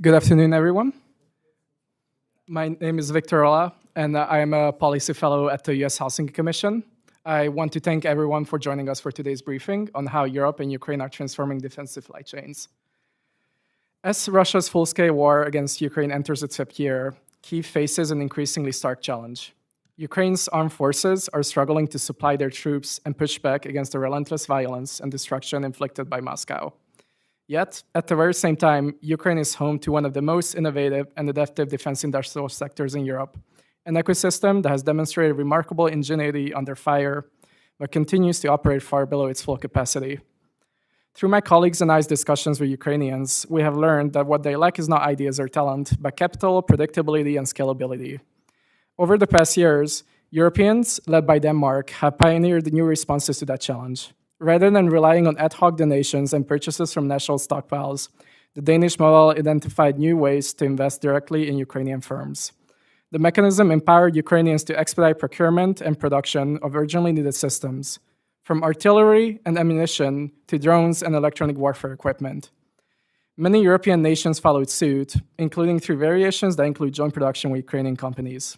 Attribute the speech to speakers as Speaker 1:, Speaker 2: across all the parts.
Speaker 1: Good afternoon, everyone. My name is Victor Ola, and I am a policy fellow at the US Housing Commission. I want to thank everyone for joining us for today's briefing on how Europe and Ukraine are transforming defense supply chains. As Russia's full-scale war against Ukraine enters its fifth year, Kyiv faces an increasingly stark challenge. Ukraine's armed forces are struggling to supply their troops and push back against the relentless violence and destruction inflicted by Moscow. Yet, at the very same time, Ukraine is home to one of the most innovative and adaptive defense industrial sectors in Europe, an ecosystem that has demonstrated remarkable ingenuity under fire, but continues to operate far below its full capacity. Through my colleagues and I's discussions with Ukrainians, we have learned that what they lack is not ideas or talent, but capital, predictability, and scalability. Over the past years, Europeans, led by Denmark, have pioneered new responses to that challenge. Rather than relying on ad hoc donations and purchases from national stockpiles, the Danish model identified new ways to invest directly in Ukrainian firms. The mechanism empowered Ukrainians to expedite procurement and production of urgently needed systems, from artillery and ammunition to drones and electronic warfare equipment. Many European nations followed suit, including through variations that include joint production with Ukrainian companies.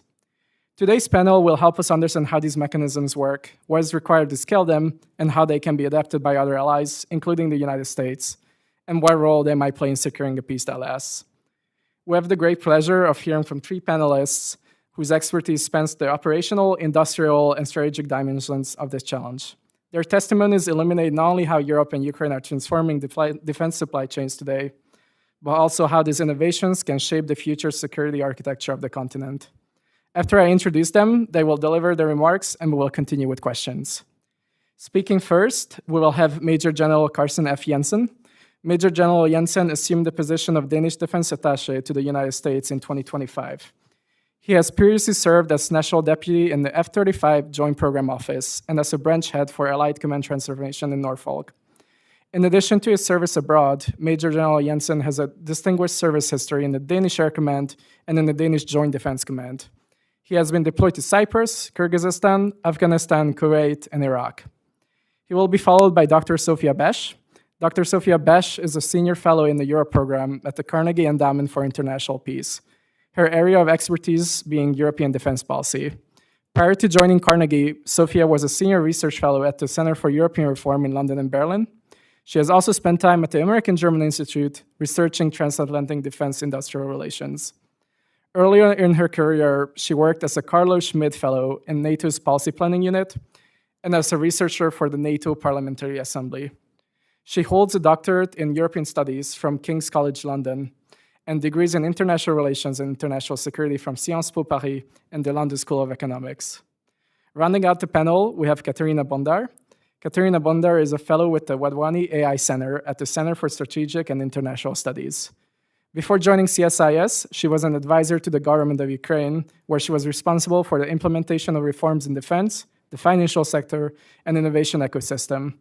Speaker 1: Today's panel will help us understand how these mechanisms work, what is required to scale them, and how they can be adapted by other allies, including the United States, and what role they might play in securing a peace that lasts. We have the great pleasure of hearing from three panelists whose expertise spans the operational, industrial, and strategic dimensions of this challenge. Their testimonies illuminate not only how Europe and Ukraine are transforming defense supply chains today, but also how these innovations can shape the future security architecture of the continent. After I introduce them, they will deliver their remarks and we will continue with questions. Speaking first, we will have Major General Carsten F. Jensen. Major General Jensen assumed the position of Danish Defense Attaché to the United States in 2025. He has previously served as National Deputy in the F-35 Joint Program Office and as a branch head for Allied Command Transformation in Norfolk. In addition to his service abroad, Major General Jensen has a distinguished service history in the Danish Air Command and in the Danish Joint Defense Command. He has been deployed to Cyprus, Kyrgyzstan, Afghanistan, Kuwait, and Iraq. He will be followed by Dr. Sofia Besh. Dr. Sofia Besh is a senior fellow in the Europe program at the Carnegie Endowment for International Peace, her area of expertise being European defense policy. Prior to joining Carnegie, Sofia was a senior research fellow at the Center for European Reform in London and Berlin. She has also spent time at the American-German Institute researching transatlantic defense industrial relations. Earlier in her career, she worked as a Carlo Schmid Fellow in NATO's Policy Planning Unit and as a researcher for the NATO Parliamentary Assembly. She holds a doctorate in European Studies from King's College London and degrees in International Relations and International Security from Sciences Po Paris and the London School of Economics. Rounding out the panel, we have Katerina Bondar. Katerina Bondar is a fellow with the Wadhwani AI Center at the Center for Strategic and International Studies. Before joining CSIS, she was an advisor to the government of Ukraine, where she was responsible for the implementation of reforms in defense, the financial sector, and innovation ecosystem.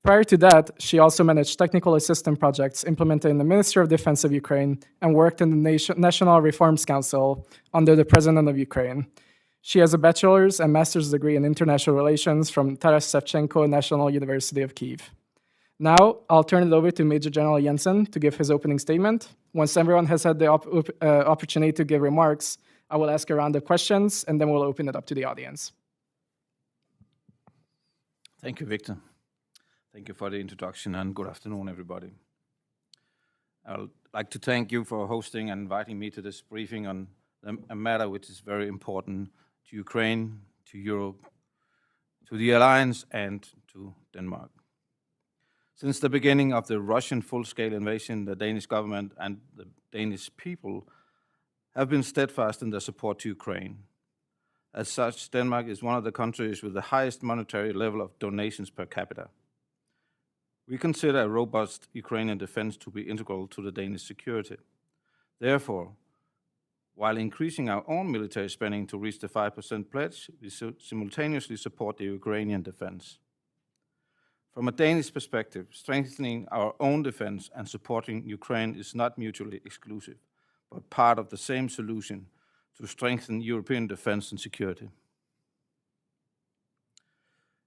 Speaker 1: Prior to that, she also managed technical assistance projects implemented in the Ministry of Defense of Ukraine and worked in the National Reforms Council under the President of Ukraine. She has a bachelor's and master's degree in international relations from Taras Shevchenko National University of Kyiv. Now, I'll turn it over to Major General Jensen to give his opening statement. Once everyone has had the opportunity to give remarks, I will ask a round of questions, and then we'll open it up to the audience.
Speaker 2: Thank you, Victor. Thank you for the introduction, and good afternoon, everybody. I'd like to thank you for hosting and inviting me to this briefing on a matter which is very important to Ukraine, to Europe, to the Alliance, and to Denmark. Since the beginning of the Russian full-scale invasion, the Danish government and the Danish people have been steadfast in their support to Ukraine. As such, Denmark is one of the countries with the highest monetary level of donations per capita. We consider a robust Ukrainian defense to be integral to the Danish security. Therefore, while increasing our own military spending to reach the 5% pledge, we simultaneously support the Ukrainian defense. From a Danish perspective, strengthening our own defense and supporting Ukraine is not mutually exclusive, but part of the same solution to strengthen European defense and security.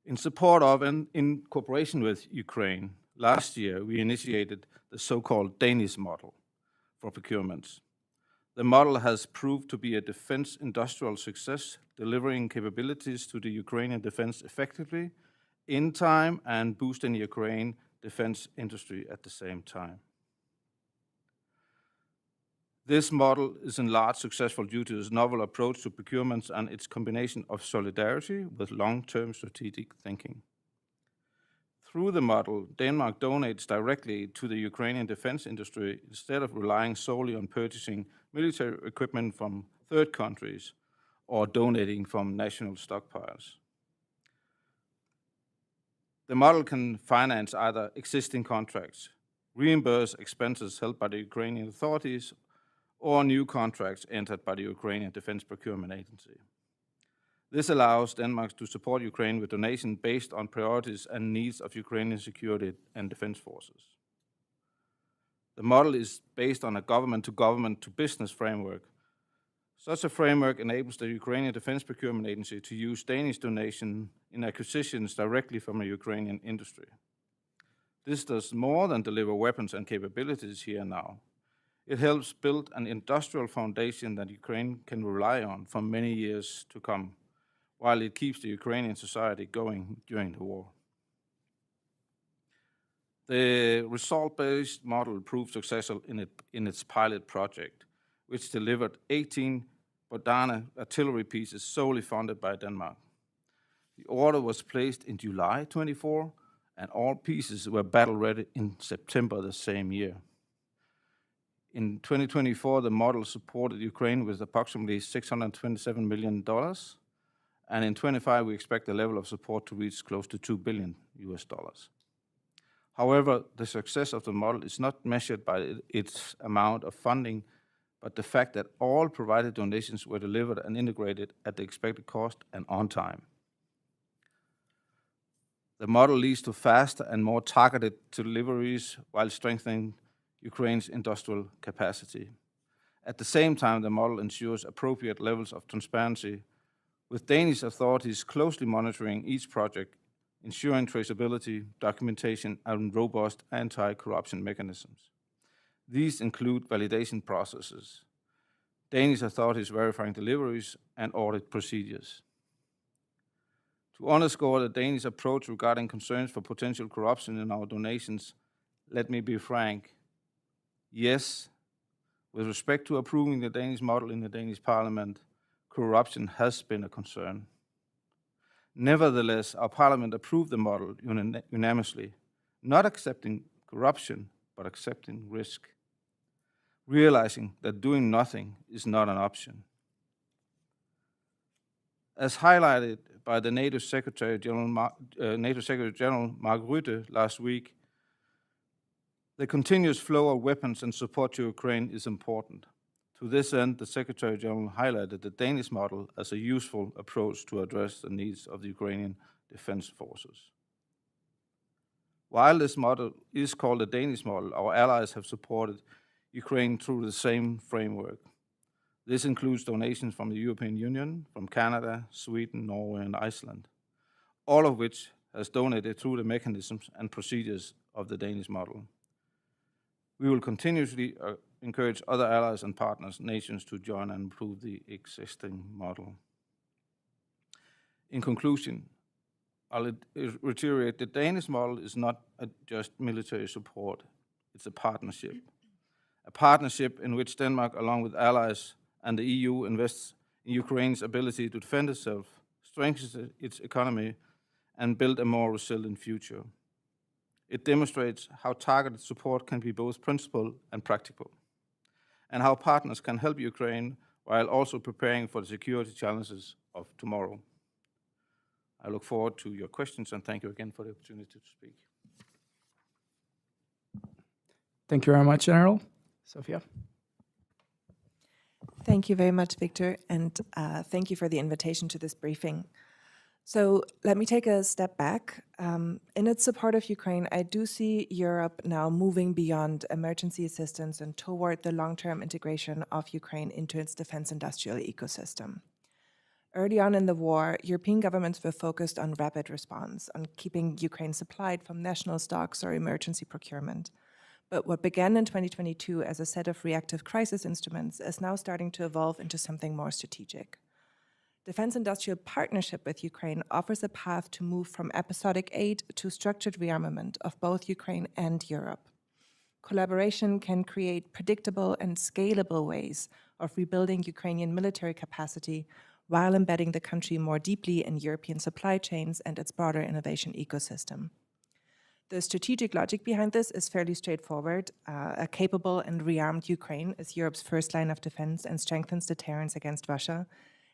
Speaker 2: In support of and in cooperation with Ukraine, last year we initiated the so-called Danish model for procurements. The model has proved to be a defense industrial success, delivering capabilities to the Ukrainian defense effectively, in time, and boosting the Ukraine defense industry at the same time. This model is in large successful due to its novel approach to procurements and its combination of solidarity with long-term strategic thinking. Through the model, Denmark donates directly to the Ukrainian defense industry instead of relying solely on purchasing military equipment from third countries or donating from national stockpiles. The model can finance either existing contracts, reimburse expenses held by the Ukrainian authorities, or new contracts entered by the Ukrainian Defense Procurement Agency. This allows Denmark to support Ukraine with donations based on priorities and needs of Ukrainian security and defense forces. The model is based on a government to business framework. Such a framework enables the Ukrainian Defense Procurement Agency to use Danish donation in acquisitions directly from the Ukrainian industry. This does more than deliver weapons and capabilities here and now. It helps build an industrial foundation that Ukraine can rely on for many years to come, while it keeps the Ukrainian society going during the war. The result-based model proved successful in its pilot project, which delivered 18 Bodane artillery pieces solely funded by Denmark. The order was placed in July 24, and all pieces were battle-ready in September the same year. In 2024, the model supported Ukraine with approximately $627 million, and in 2025, we expect the level of support to reach close to $2 billion. However, the success of the model is not measured by its amount of funding, but the fact that all provided donations were delivered and integrated at the expected cost and on time. The model leads to faster and more targeted deliveries while strengthening Ukraine's industrial capacity. At the same time, the model ensures appropriate levels of transparency, with Danish authorities closely monitoring each project, ensuring traceability, documentation, and robust anti-corruption mechanisms. These include validation processes, Danish authorities verifying deliveries, and audit procedures. To underscore the Danish approach regarding concerns for potential corruption in our donations, let me be frank. Yes, with respect to approving the Danish model in the Danish parliament, corruption has been a concern. Nevertheless, our parliament approved the model unanimously, not accepting corruption, but accepting risk, realizing that doing nothing is not an option. As highlighted by the NATO Secretary General Mark Rutte last week, the continuous flow of weapons and support to Ukraine is important. To this end, the Secretary General highlighted the Danish model as a useful approach to address the needs of the Ukrainian defense forces. While this model is called the Danish model, our allies have supported Ukraine through the same framework. This includes donations from the European Union, from Canada, Sweden, Norway, and Iceland, all of which has donated through the mechanisms and procedures of the Danish model. We will continuously encourage other allies and partners, nations to join and improve the existing model. In conclusion, I'll reiterate, the Danish model is not just military support, it's a partnership. A partnership in which Denmark, along with allies and the EU, invests in Ukraine's ability to defend itself, strengthens its economy, and build a more resilient future. It demonstrates how targeted support can be both principled and practical, and how partners can help Ukraine while also preparing for the security challenges of tomorrow. I look forward to your questions, and thank you again for the opportunity to speak.
Speaker 1: Thank you very much, General. Sophia.
Speaker 3: Thank you very much, Victor, and thank you for the invitation to this briefing. So let me take a step back. In its support of Ukraine, I do see Europe now moving beyond emergency assistance and toward the long-term integration of Ukraine into its defense industrial ecosystem. Early on in the war, European governments were focused on rapid response, on keeping Ukraine supplied from national stocks or emergency procurement. But what began in 2022 as a set of reactive crisis instruments is now starting to evolve into something more strategic. Defense industrial partnership with Ukraine offers a path to move from episodic aid to structured rearmament of both Ukraine and Europe. Collaboration can create predictable and scalable ways of rebuilding Ukrainian military capacity while embedding the country more deeply in European supply chains and its broader innovation ecosystem. The strategic logic behind this is fairly straightforward. A capable and rearmed Ukraine is Europe's first line of defense and strengthens deterrence against Russia,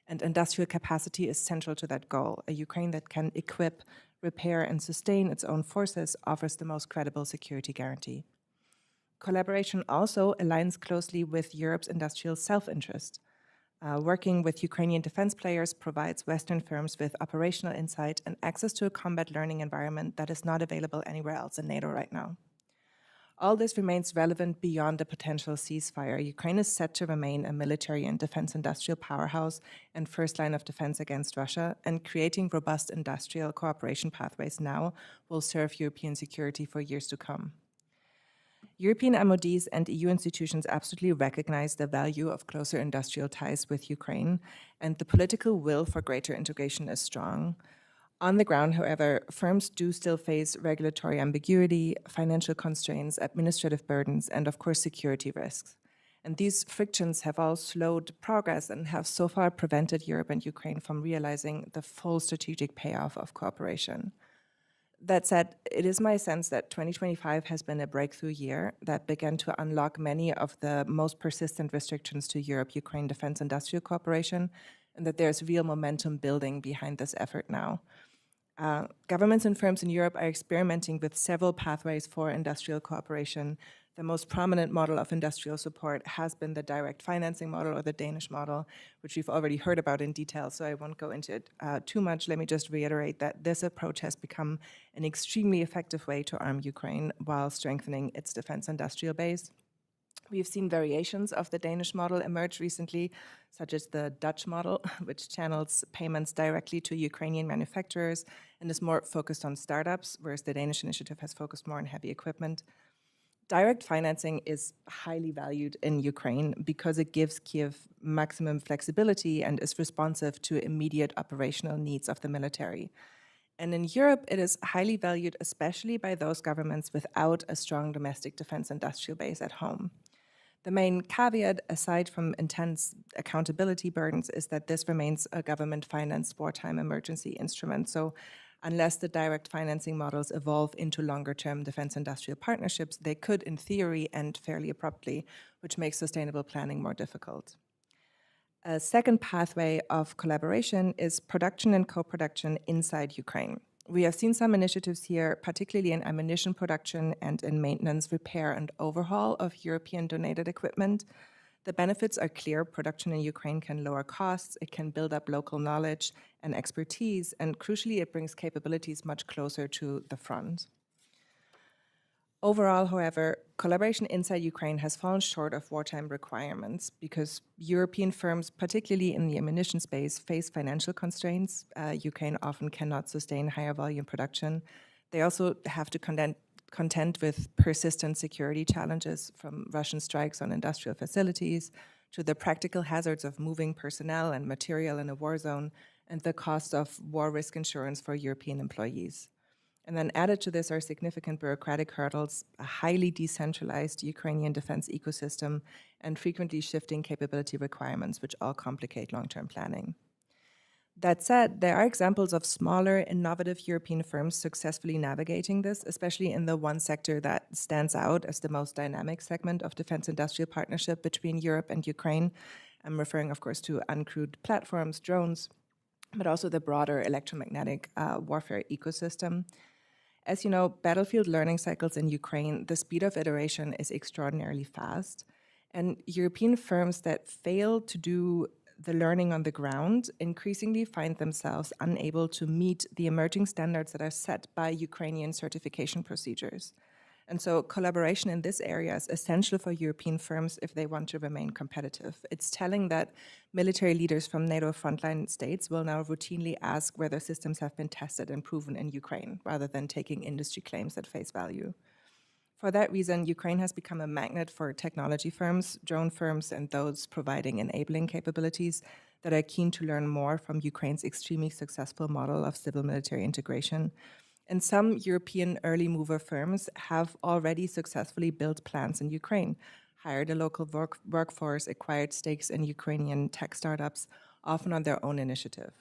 Speaker 3: and industrial capacity is central to that goal. A Ukraine that can equip, repair, and sustain its own forces offers the most credible security guarantee. Collaboration also aligns closely with Europe's industrial self-interest. Working with Ukrainian defense players provides Western firms with operational insight and access to a combat learning environment that is not available anywhere else in NATO right now. All this remains relevant beyond a potential ceasefire. Ukraine is set to remain a military and defense industrial powerhouse and first line of defense against Russia, and creating robust industrial cooperation pathways now will serve European security for years to come. European MODs and EU institutions absolutely recognize the value of closer industrial ties with Ukraine, and the political will for greater integration is strong. On the ground, however, firms do still face regulatory ambiguity, financial constraints, administrative burdens, and of course, security risks. And these frictions have all slowed progress and have so far prevented Europe and Ukraine from realizing the full strategic payoff of cooperation. That said, it is my sense that 2025 has been a breakthrough year that began to unlock many of the most persistent restrictions to Europe-Ukraine defense industrial cooperation, and that there's real momentum building behind this effort now. Governments and firms in Europe are experimenting with several pathways for industrial cooperation. The most prominent model of industrial support has been the direct financing model, or the Danish model, which we've already heard about in detail, so I won't go into it too much. Let me just reiterate that this approach has become an extremely effective way to arm Ukraine while strengthening its defense industrial base. We've seen variations of the Danish model emerge recently, such as the Dutch model, which channels payments directly to Ukrainian manufacturers and is more focused on startups, whereas the Danish initiative has focused more on heavy equipment. Direct financing is highly valued in Ukraine because it gives Kyiv maximum flexibility and is responsive to immediate operational needs of the military. And in Europe, it is highly valued, especially by those governments without a strong domestic defense industrial base at home. The main caveat, aside from intense accountability burdens, is that this remains a government-financed wartime emergency instrument. So unless the direct financing models evolve into longer-term defense industrial partnerships, they could, in theory, end fairly abruptly, which makes sustainable planning more difficult. A second pathway of collaboration is production and co-production inside Ukraine. We have seen some initiatives here, particularly in ammunition production and in maintenance, repair, and overhaul of European donated equipment. The benefits are clear. Production in Ukraine can lower costs, it can build up local knowledge and expertise, and crucially, it brings capabilities much closer to the front. Overall, however, collaboration inside Ukraine has fallen short of wartime requirements because European firms, particularly in the ammunition space, face financial constraints. Ukraine often cannot sustain higher volume production. They also have to contend with persistent security challenges, from Russian strikes on industrial facilities to the practical hazards of moving personnel and material in a war zone, and the cost of war risk insurance for European employees. And then added to this are significant bureaucratic hurdles, a highly decentralized Ukrainian defense ecosystem, and frequently shifting capability requirements, which all complicate long-term planning. That said, there are examples of smaller, innovative European firms successfully navigating this, especially in the one sector that stands out as the most dynamic segment of defense industrial partnership between Europe and Ukraine. I'm referring, of course, to uncrewed platforms, drones, but also the broader electromagnetic warfare ecosystem. As you know, battlefield learning cycles in Ukraine, the speed of iteration is extraordinarily fast. And European firms that fail to do the learning on the ground increasingly find themselves unable to meet the emerging standards that are set by Ukrainian certification procedures. And so collaboration in this area is essential for European firms if they want to remain competitive. It's telling that military leaders from NATO frontline states will now routinely ask whether systems have been tested and proven in Ukraine, rather than taking industry claims at face value. For that reason, Ukraine has become a magnet for technology firms, drone firms, and those providing enabling capabilities that are keen to learn more from Ukraine's extremely successful model of civil-military integration. And some European early mover firms have already successfully built plants in Ukraine, hired a local workforce, acquired stakes in Ukrainian tech startups, often on their own initiative.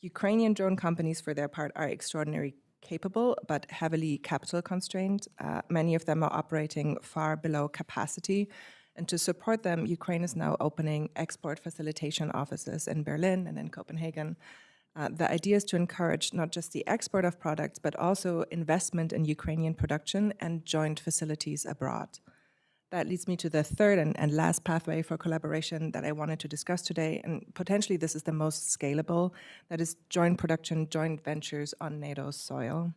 Speaker 3: Ukrainian drone companies, for their part, are extraordinarily capable but heavily capital constrained. Many of them are operating far below capacity. And to support them, Ukraine is now opening export facilitation offices in Berlin and in Copenhagen. The idea is to encourage not just the export of products, but also investment in Ukrainian production and joint facilities abroad. That leads me to the third and last pathway for collaboration that I wanted to discuss today, and potentially this is the most scalable, that is joint production, joint ventures on NATO's soil.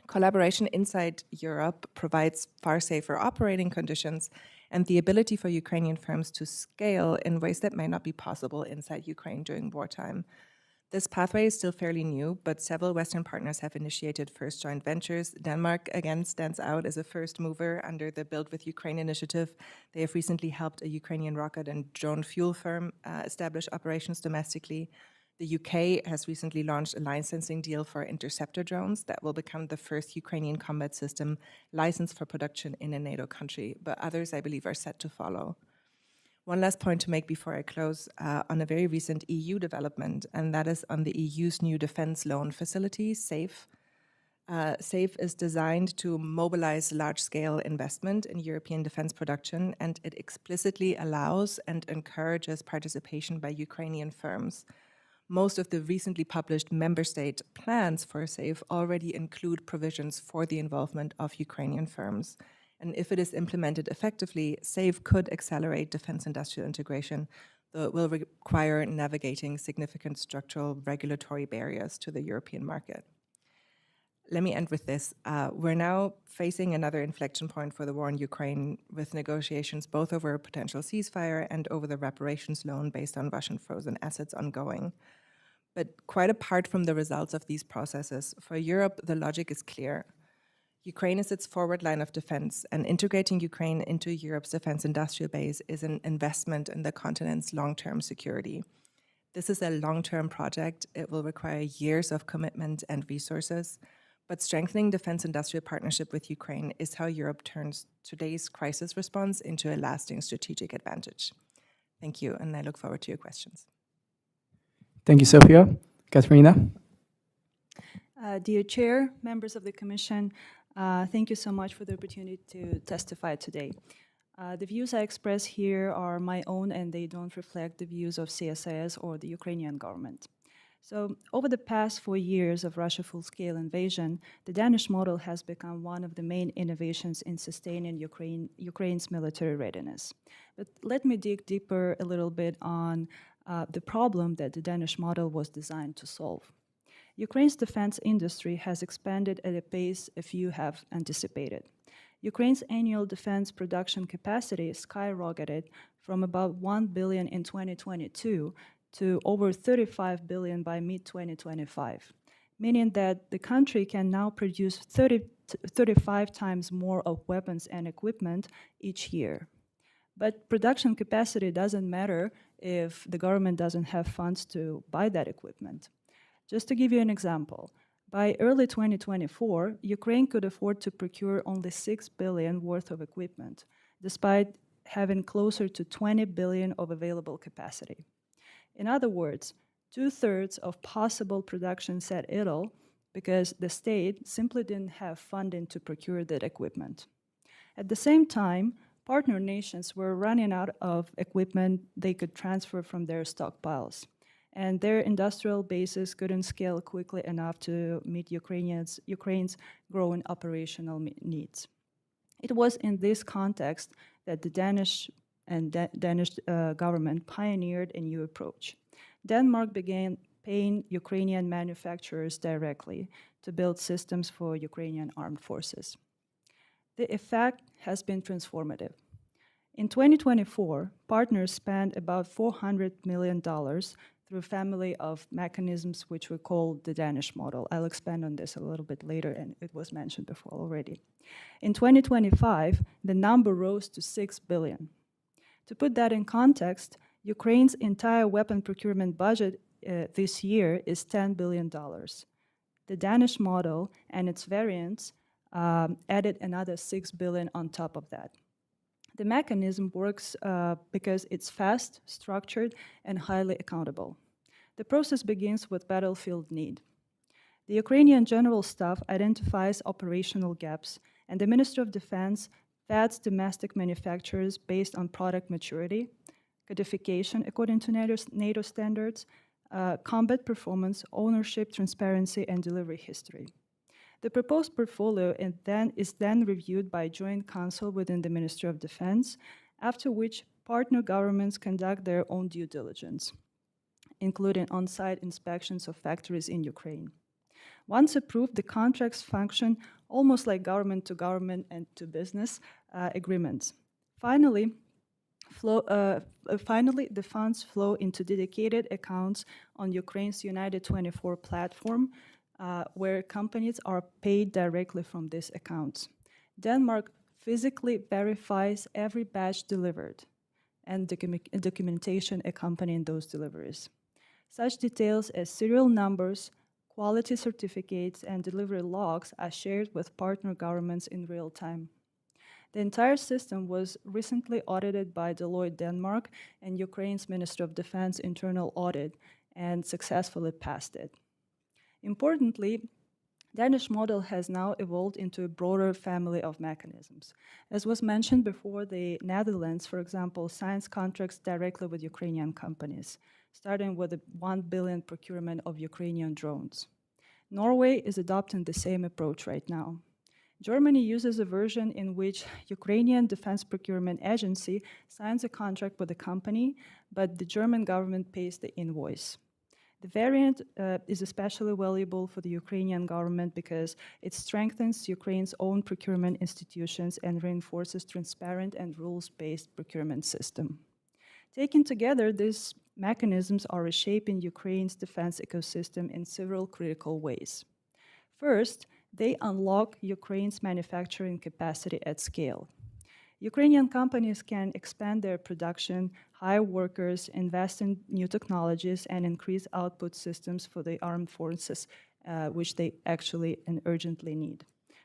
Speaker 3: Collaboration inside Europe provides far safer operating conditions and the ability for Ukrainian firms to scale in ways that may not be possible inside Ukraine during wartime. This pathway is still fairly new, but several Western partners have initiated first joint ventures. Denmark, again, stands out as a first mover under the Build with Ukraine initiative. They have recently helped a Ukrainian rocket and drone fuel firm establish operations domestically. The UK has recently launched a licensing deal for interceptor drones that will become the first Ukrainian combat system licensed for production in a NATO country, but others, I believe, are set to follow. One last point to make before I close on a very recent EU development, and that is on the EU's new defense loan facility, SAFE. SAFE is designed to mobilize large-scale investment in European defense production, and it explicitly allows and encourages participation by Ukrainian firms. Most of the recently published member state plans for SAFE already include provisions for the involvement of Ukrainian firms. And if it is implemented effectively, SAFE could accelerate defense industrial integration, though it will require navigating significant structural regulatory barriers to the European market. Let me end with this. We're now facing another inflection point for the war in Ukraine, with negotiations both over a potential ceasefire and over the reparations loan based on Russian frozen assets ongoing. But quite apart from the results of these processes, for Europe, the logic is clear. Ukraine is its forward line of defense, and integrating Ukraine into Europe's defense industrial base is an investment in the continent's long-term security. This is a long-term project. It will require years of commitment and resources, but strengthening defense industrial partnership with Ukraine is how Europe turns today's crisis response into a lasting strategic advantage. Thank you, and I look forward to your questions.
Speaker 1: Thank you, Sophia. Katerina?
Speaker 4: Dear Chair, members of the Commission, thank you so much for the opportunity to testify today. The views I express here are my own, and they don't reflect the views of CSIS or the Ukrainian government. So, over the past 4 years of Russia's full-scale invasion, the Danish model has become one of the main innovations in sustaining Ukraine's military readiness. But let me dig deeper a little bit on the problem that the Danish model was designed to solve. Ukraine's defense industry has expanded at a pace a few have anticipated. Ukraine's annual defense production capacity skyrocketed from about 1 billion in 2022 to over 35 billion by mid-2025, meaning that the country can now produce 35 times more of weapons and equipment each year. But production capacity doesn't matter if the government doesn't have funds to buy that equipment. Just to give you an example, by early 2024, Ukraine could afford to procure only 6 billion worth of equipment, despite having closer to 20 billion of available capacity. In other words, 2/3 of possible production sat idle because the state simply didn't have funding to procure that equipment. At the same time, partner nations were running out of equipment they could transfer from their stockpiles, and their industrial bases couldn't scale quickly enough to meet Ukraine's growing operational needs. It was in this context that the Danish government pioneered a new approach. Denmark began paying Ukrainian manufacturers directly to build systems for Ukrainian armed forces. The effect has been transformative. In 2024, partners spent about $400 million through a family of mechanisms which we call the Danish model. I'll expand on this a little bit later, and it was mentioned before already. In 2025, the number rose to 6 billion. To put that in context, Ukraine's entire weapon procurement budget this year is $10 billion. The Danish model and its variants added another 6 billion on top of that. The mechanism works because it's fast, structured, and highly accountable. The process begins with battlefield need. The Ukrainian General Staff identifies operational gaps, and the Ministry of Defense vets domestic manufacturers based on product maturity, codification according to NATO standards, combat performance, ownership, transparency, and delivery history. The proposed portfolio is then reviewed by joint council within the Ministry of Defense, after which partner governments conduct their own due diligence, including on-site inspections of factories in Ukraine. Once approved, the contracts function almost like government-to-government and to business agreements. Finally, the funds flow into dedicated accounts on Ukraine's United 24 platform, where companies are paid directly from these accounts. Denmark physically verifies every batch delivered and documentation accompanying those deliveries. Such details as serial numbers, quality certificates, and delivery logs are shared with partner governments in real time. The entire system was recently audited by Deloitte Denmark and Ukraine's Ministry of Defense internal audit and successfully passed it. Importantly, Danish model has now evolved into a broader family of mechanisms. As was mentioned before, the Netherlands, for example, signs contracts directly with Ukrainian companies, starting with the 1 billion procurement of Ukrainian drones. Norway is adopting the same approach right now. Germany uses a version in which Ukrainian Defense Procurement Agency signs a contract with a company, but the German government pays the invoice. The variant is especially valuable for the Ukrainian government because it strengthens Ukraine's own procurement institutions and reinforces transparent and rules-based procurement system. Taken together, these mechanisms are reshaping Ukraine's defense ecosystem in several critical ways. First, they unlock Ukraine's manufacturing capacity at scale. Ukrainian companies can expand their production, hire workers, invest in new technologies, and increase output systems for the armed forces, which they actually and urgently need.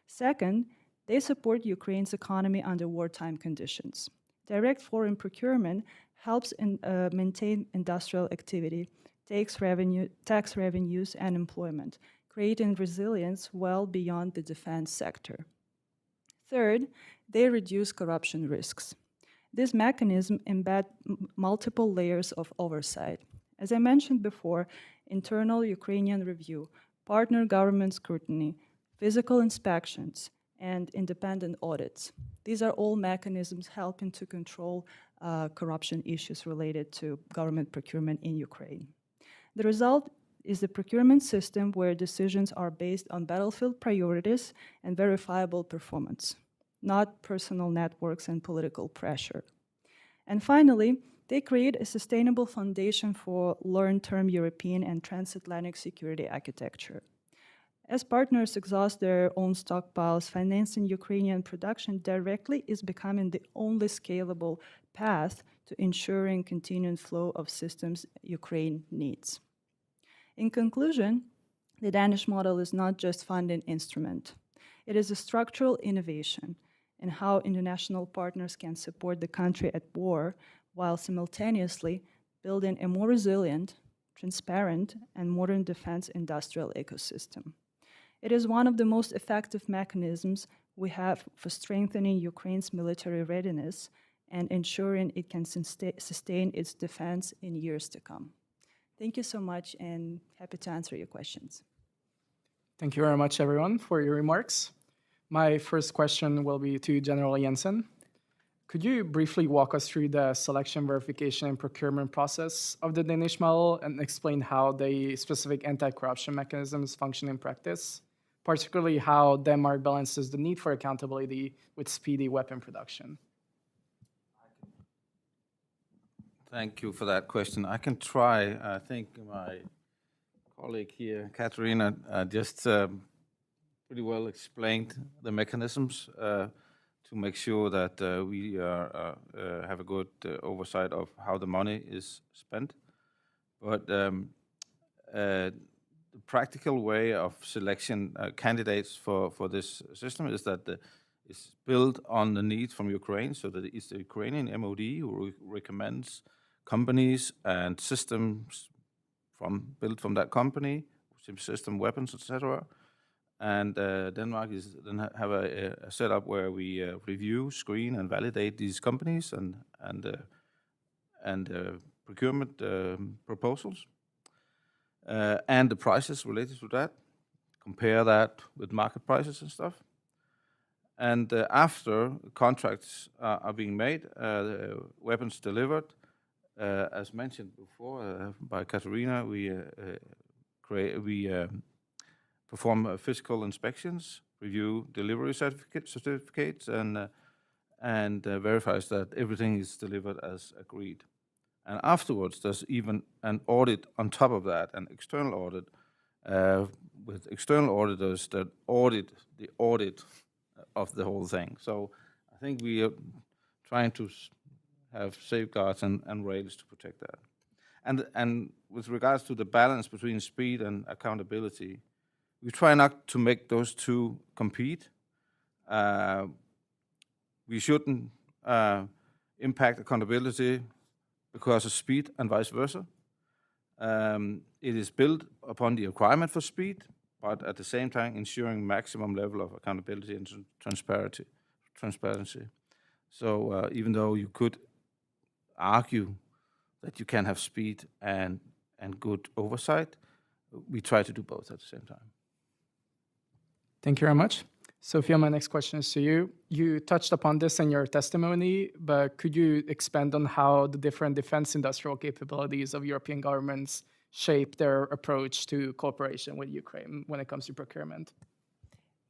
Speaker 4: Second, they support Ukraine's economy under wartime conditions. Direct foreign procurement helps maintain industrial activity, tax revenues, and employment, creating resilience well beyond the defense sector. Third, they reduce corruption risks. This mechanism embeds multiple layers of oversight. As I mentioned before, internal Ukrainian review, partner government scrutiny, physical inspections, and independent audits. These are all mechanisms helping to control corruption issues related to government procurement in Ukraine. The result is a procurement system where decisions are based on battlefield priorities and verifiable performance, not personal networks and political pressure. And finally, they create a sustainable foundation for long-term European and transatlantic security architecture. As partners exhaust their own stockpiles, financing Ukrainian production directly is becoming the only scalable path to ensuring continued flow of systems Ukraine needs. In conclusion, the Danish model is not just a funding instrument. It is a structural innovation in how international partners can support the country at war while simultaneously building a more resilient, transparent, and modern defense industrial ecosystem. It is one of the most effective mechanisms we have for strengthening Ukraine's military readiness and ensuring it can sustain its defense in years to come. Thank you so much, and happy to answer your questions.
Speaker 1: Thank you very much, everyone, for your remarks. My first question will be to General Jensen. Could you briefly walk us through the selection, verification, and procurement process of the Danish model and explain how the specific anti-corruption mechanisms function in practice, particularly how Denmark balances the need for accountability with speedy weapon production?
Speaker 2: Thank you for that question. I can try. I think my colleague here, Katerina, just pretty well explained the mechanisms to make sure that we have a good oversight of how the money is spent. But the practical way of selection candidates for this system is that it's built on the need from Ukraine, so that it's the Ukrainian MOD who recommends companies and systems built from that company, system, weapons, etc. And Denmark is then have a setup where we review, screen, and validate these companies and procurement proposals and the prices related to that. Compare that with market prices and stuff. And after contracts are being made, weapons delivered, as mentioned before by Katerina, we perform physical inspections, review delivery certificates, and verifies that everything is delivered as agreed. And afterwards, there's even an audit on top of that, an external audit with external auditors that audit the audit of the whole thing. So I think we are trying to have safeguards and rails to protect that. And with regards to the balance between speed and accountability, we try not to make those two compete. We shouldn't impact accountability because of speed and vice versa. It is built upon the requirement for speed, but at the same time ensuring maximum level of accountability and transparency. So even though you could argue that you can have speed and good oversight, we try to do both at the same time.
Speaker 1: Thank you very much. Sophia, my next question is to you. You touched upon this in your testimony, but could you expand on how the different defense industrial capabilities of European governments shape their approach to cooperation with Ukraine when it comes to procurement?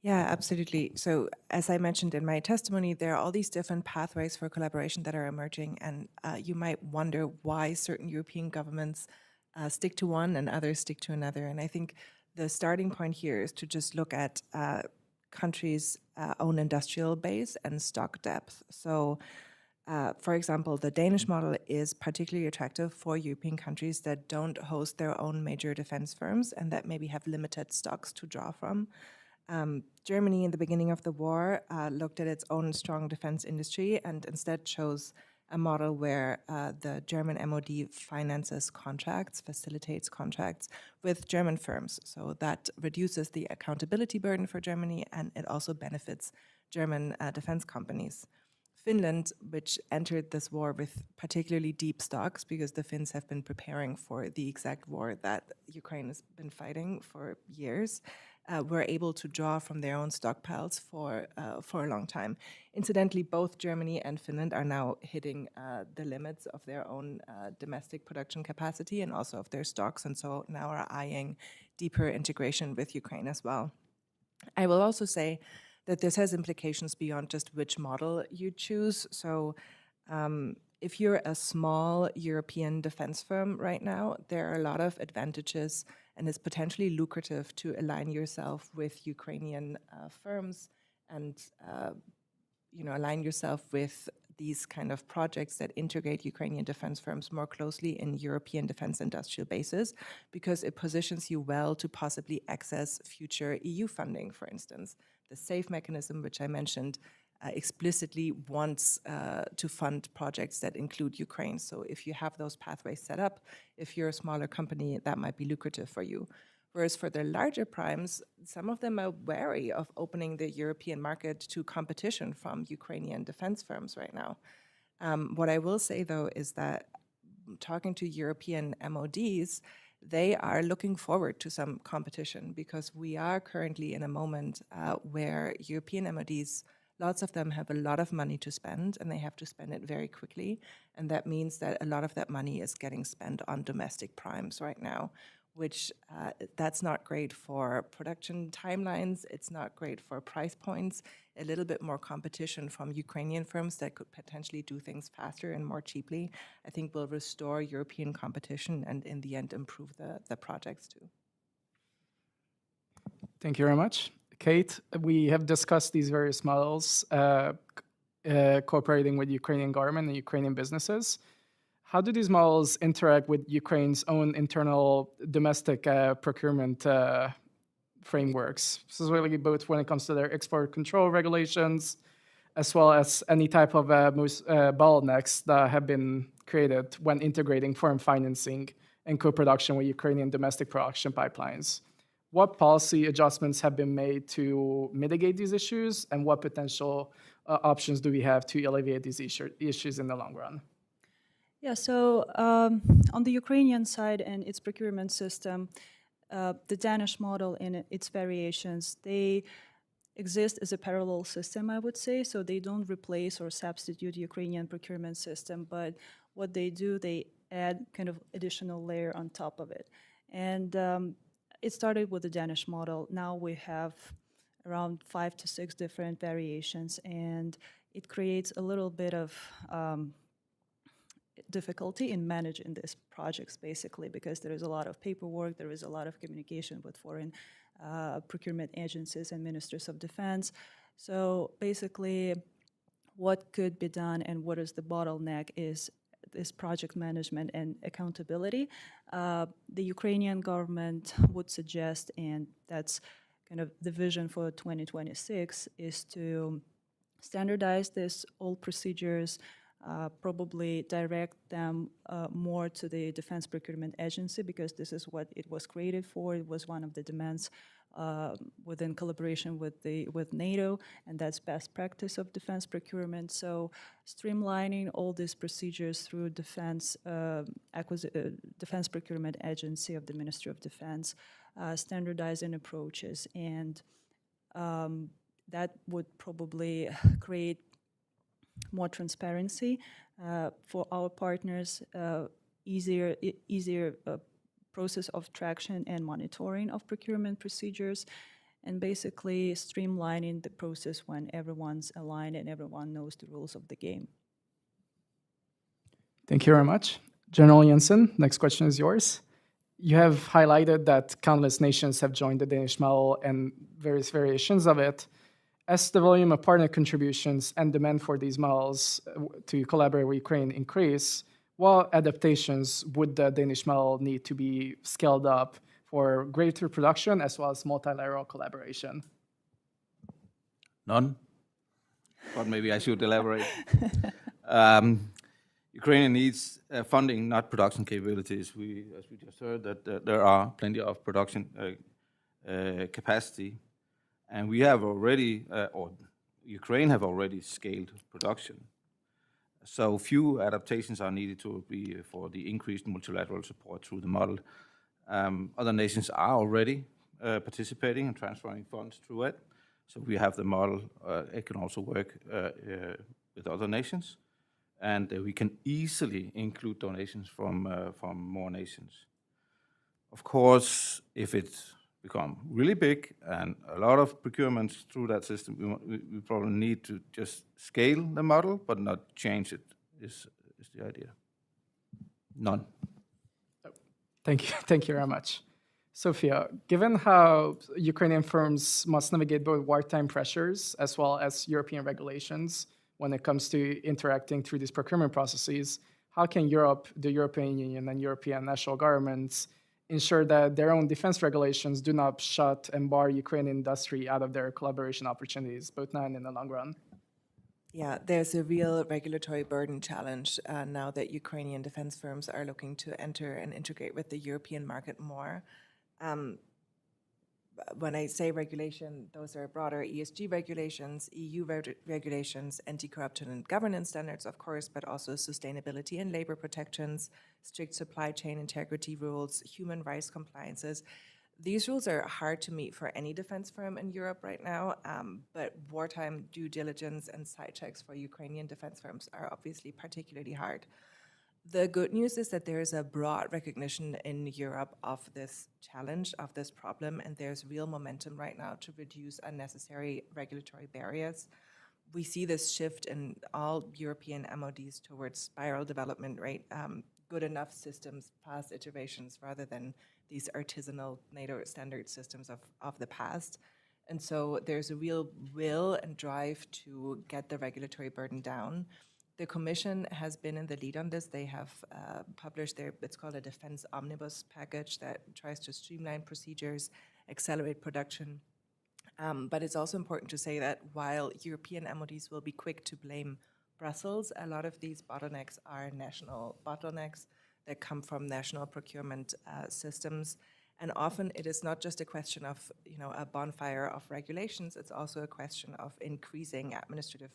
Speaker 3: Yeah, absolutely. So as I mentioned in my testimony, there are all these different pathways for collaboration that are emerging, and you might wonder why certain European governments stick to one and others stick to another. And I think the starting point here is to just look at countries' own industrial base and stock depth. So, for example, the Danish model is particularly attractive for European countries that don't host their own major defense firms and that maybe have limited stocks to draw from. Germany, in the beginning of the war, looked at its own strong defense industry and instead chose a model where the German MOD finances contracts, facilitates contracts with German firms. So that reduces the accountability burden for Germany, and it also benefits German defense companies. Finland, which entered this war with particularly deep stocks because the Finns have been preparing for the exact war that Ukraine has been fighting for years, were able to draw from their own stockpiles for a long time. Incidentally, both Germany and Finland are now hitting the limits of their own domestic production capacity and also of their stocks, and so now are eyeing deeper integration with Ukraine as well. I will also say that this has implications beyond just which model you choose. So if you're a small European defense firm right now, there are a lot of advantages, and it's potentially lucrative to align yourself with Ukrainian firms and align yourself with these kind of projects that integrate Ukrainian defense firms more closely in European defense industrial bases, because it positions you well to possibly access future EU funding, for instance. The SAFE mechanism, which I mentioned, explicitly wants to fund projects that include Ukraine. So if you have those pathways set up, if you're a smaller company, that might be lucrative for you. Whereas for the larger primes, some of them are wary of opening the European market to competition from Ukrainian defense firms right now. What I will say, though, is that talking to European MODs, they are looking forward to some competition, because we are currently in a moment where European MODs, lots of them have a lot of money to spend, and they have to spend it very quickly. And that means that a lot of that money is getting spent on domestic primes right now, which that's not great for production timelines. It's not great for price points. A little bit more competition from Ukrainian firms that could potentially do things faster and more cheaply, I think will restore European competition and in the end improve the projects too.
Speaker 1: Thank you very much. Kate, we have discussed these various models cooperating with Ukrainian government and Ukrainian businesses. How do these models interact with Ukraine's own internal domestic procurement frameworks? This is really both when it comes to their export control regulations, as well as any type of bottlenecks that have been created when integrating foreign financing and co-production with Ukrainian domestic production pipelines. What policy adjustments have been made to mitigate these issues, and what potential options do we have to alleviate these issues in the long run?
Speaker 4: Yeah, so on the Ukrainian side and its procurement system, the Danish model and its variations, they exist as a parallel system, I would say. So they don't replace or substitute Ukrainian procurement system, but what they do, they add kind of additional layer on top of it. And it started with the Danish model. Now we have around 5 to 6 different variations, and it creates a little bit of difficulty in managing these projects, basically, because there is a lot of paperwork, there is a lot of communication with foreign procurement agencies and ministers of defense. So basically, what could be done and what is the bottleneck is this project management and accountability. The Ukrainian government would suggest, and that's kind of the vision for 2026, is to standardize this old procedures, probably direct them more to the Defense Procurement Agency, because this is what it was created for. It was one of the demands within collaboration with NATO, and that's best practice of defense procurement. So streamlining all these procedures through Defense Procurement Agency of the Ministry of Defense, standardizing approaches, and that would probably create more transparency for our partners, easier process of traction and monitoring of procurement procedures, and basically streamlining the process when everyone's aligned and everyone knows the rules of the game.
Speaker 1: Thank you very much. General Jensen, next question is yours. You have highlighted that countless nations have joined the Danish model and various variations of it. As the volume of partner contributions and demand for these models to collaborate with Ukraine increase, what adaptations would the Danish model need to be scaled up for greater production as well as multilateral collaboration?
Speaker 2: None, but maybe I should elaborate. Ukraine needs funding, not production capabilities. As we just heard, that there are plenty of production capacity, and we have already, or Ukraine have already scaled production. So few adaptations are needed to be for the increased multilateral support through the model. Other nations are already participating and transferring funds through it. So we have the model. It can also work with other nations, and we can easily include donations from more nations. Of course, if it's become really big and a lot of procurements through that system, we probably need to just scale the model, but not change it, is the idea. None.
Speaker 1: Thank you very much. Sophia, given how Ukrainian firms must navigate both wartime pressures as well as European regulations when it comes to interacting through these procurement processes, how can Europe, the European Union, and European national governments ensure that their own defense regulations do not shut and bar Ukrainian industry out of their collaboration opportunities, both now and in the long run?
Speaker 3: Yeah, there's a real regulatory burden challenge now that Ukrainian defense firms are looking to enter and integrate with the European market more. When I say regulation, those are broader ESG regulations, EU regulations, anti-corruption and governance standards, of course, but also sustainability and labor protections, strict supply chain integrity rules, human rights compliances. These rules are hard to meet for any defense firm in Europe right now, but wartime due diligence and side checks for Ukrainian defense firms are obviously particularly hard. The good news is that there is a broad recognition in Europe of this challenge, of this problem, and there's real momentum right now to reduce unnecessary regulatory barriers. We see this shift in all European MODs towards spiral development, right? Good enough systems, past iterations, rather than these artisanal NATO standard systems of the past. And so there's a real will and drive to get the regulatory burden down. The Commission has been in the lead on this. They have published it's called a Defense Omnibus package that tries to streamline procedures, accelerate production. But it's also important to say that while European MODs will be quick to blame Brussels, a lot of these bottlenecks are national bottlenecks that come from national procurement systems. And often it is not just a question of, a bonfire of regulations, it's also a question of increasing administrative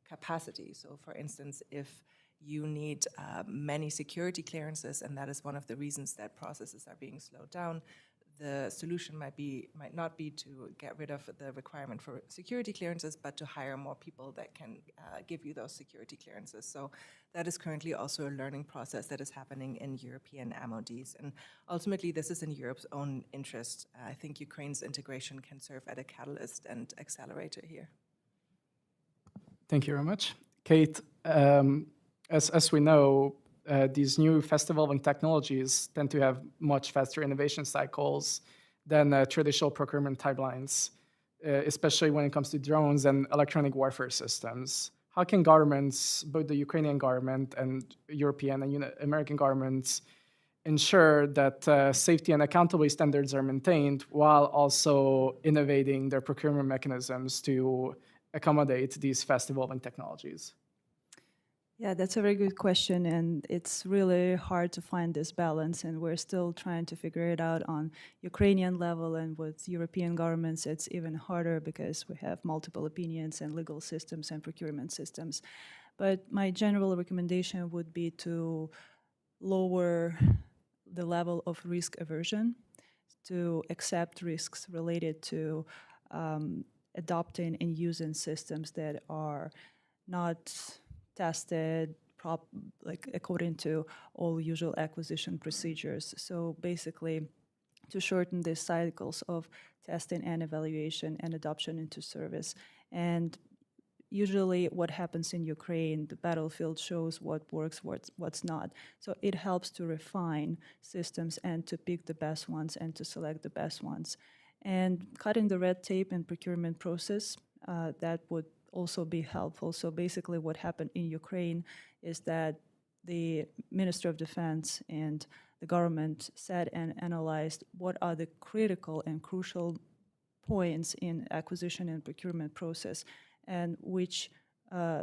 Speaker 3: capacity. So for instance, if you need many security clearances, and that is one of the reasons that processes are being slowed down, the solution might not be to get rid of the requirement for security clearances, but to hire more people that can give you those security clearances. So that is currently also a learning process that is happening in European MODs. And ultimately, this is in Europe's own interest. I think Ukraine's integration can serve as a catalyst and accelerator here.
Speaker 1: Thank you very much. Kate, as we know, these new fast-evolving technologies tend to have much faster innovation cycles than traditional procurement timelines, especially when it comes to drones and electronic warfare systems. How can governments, both the Ukrainian government and European and American governments, ensure that safety and accountability standards are maintained while also innovating their procurement mechanisms to accommodate these fast-evolving technologies?
Speaker 4: Yeah, that's a very good question, and it's really hard to find this balance, and we're still trying to figure it out on Ukrainian level, and with European governments, it's even harder because we have multiple opinions and legal systems and procurement systems. But my general recommendation would be to lower the level of risk aversion, to accept risks related to adopting and using systems that are not tested according to all usual acquisition procedures. So basically, to shorten the cycles of testing and evaluation and adoption into service. And usually what happens in Ukraine, the battlefield shows what works, what's not. So it helps to refine systems and to pick the best ones and to select the best ones. And cutting the red tape and procurement process, that would also be helpful. So basically what happened in Ukraine is that the Minister of Defense and the government sat and analyzed what are the critical and crucial points in acquisition and procurement process and which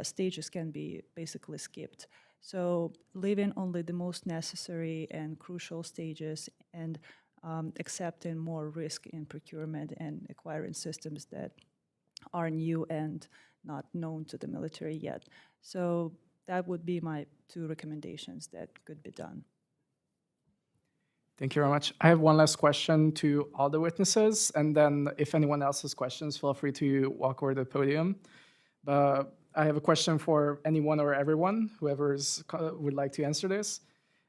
Speaker 4: stages can be basically skipped. So leaving only the most necessary and crucial stages and accepting more risk in procurement and acquiring systems that are new and not known to the military yet. So that would be my two recommendations that could be done.
Speaker 1: Thank you very much. I have one last question to all the witnesses, and then if anyone else has questions, feel free to walk over to the podium. But I have a question for anyone or everyone, whoever would like to answer this.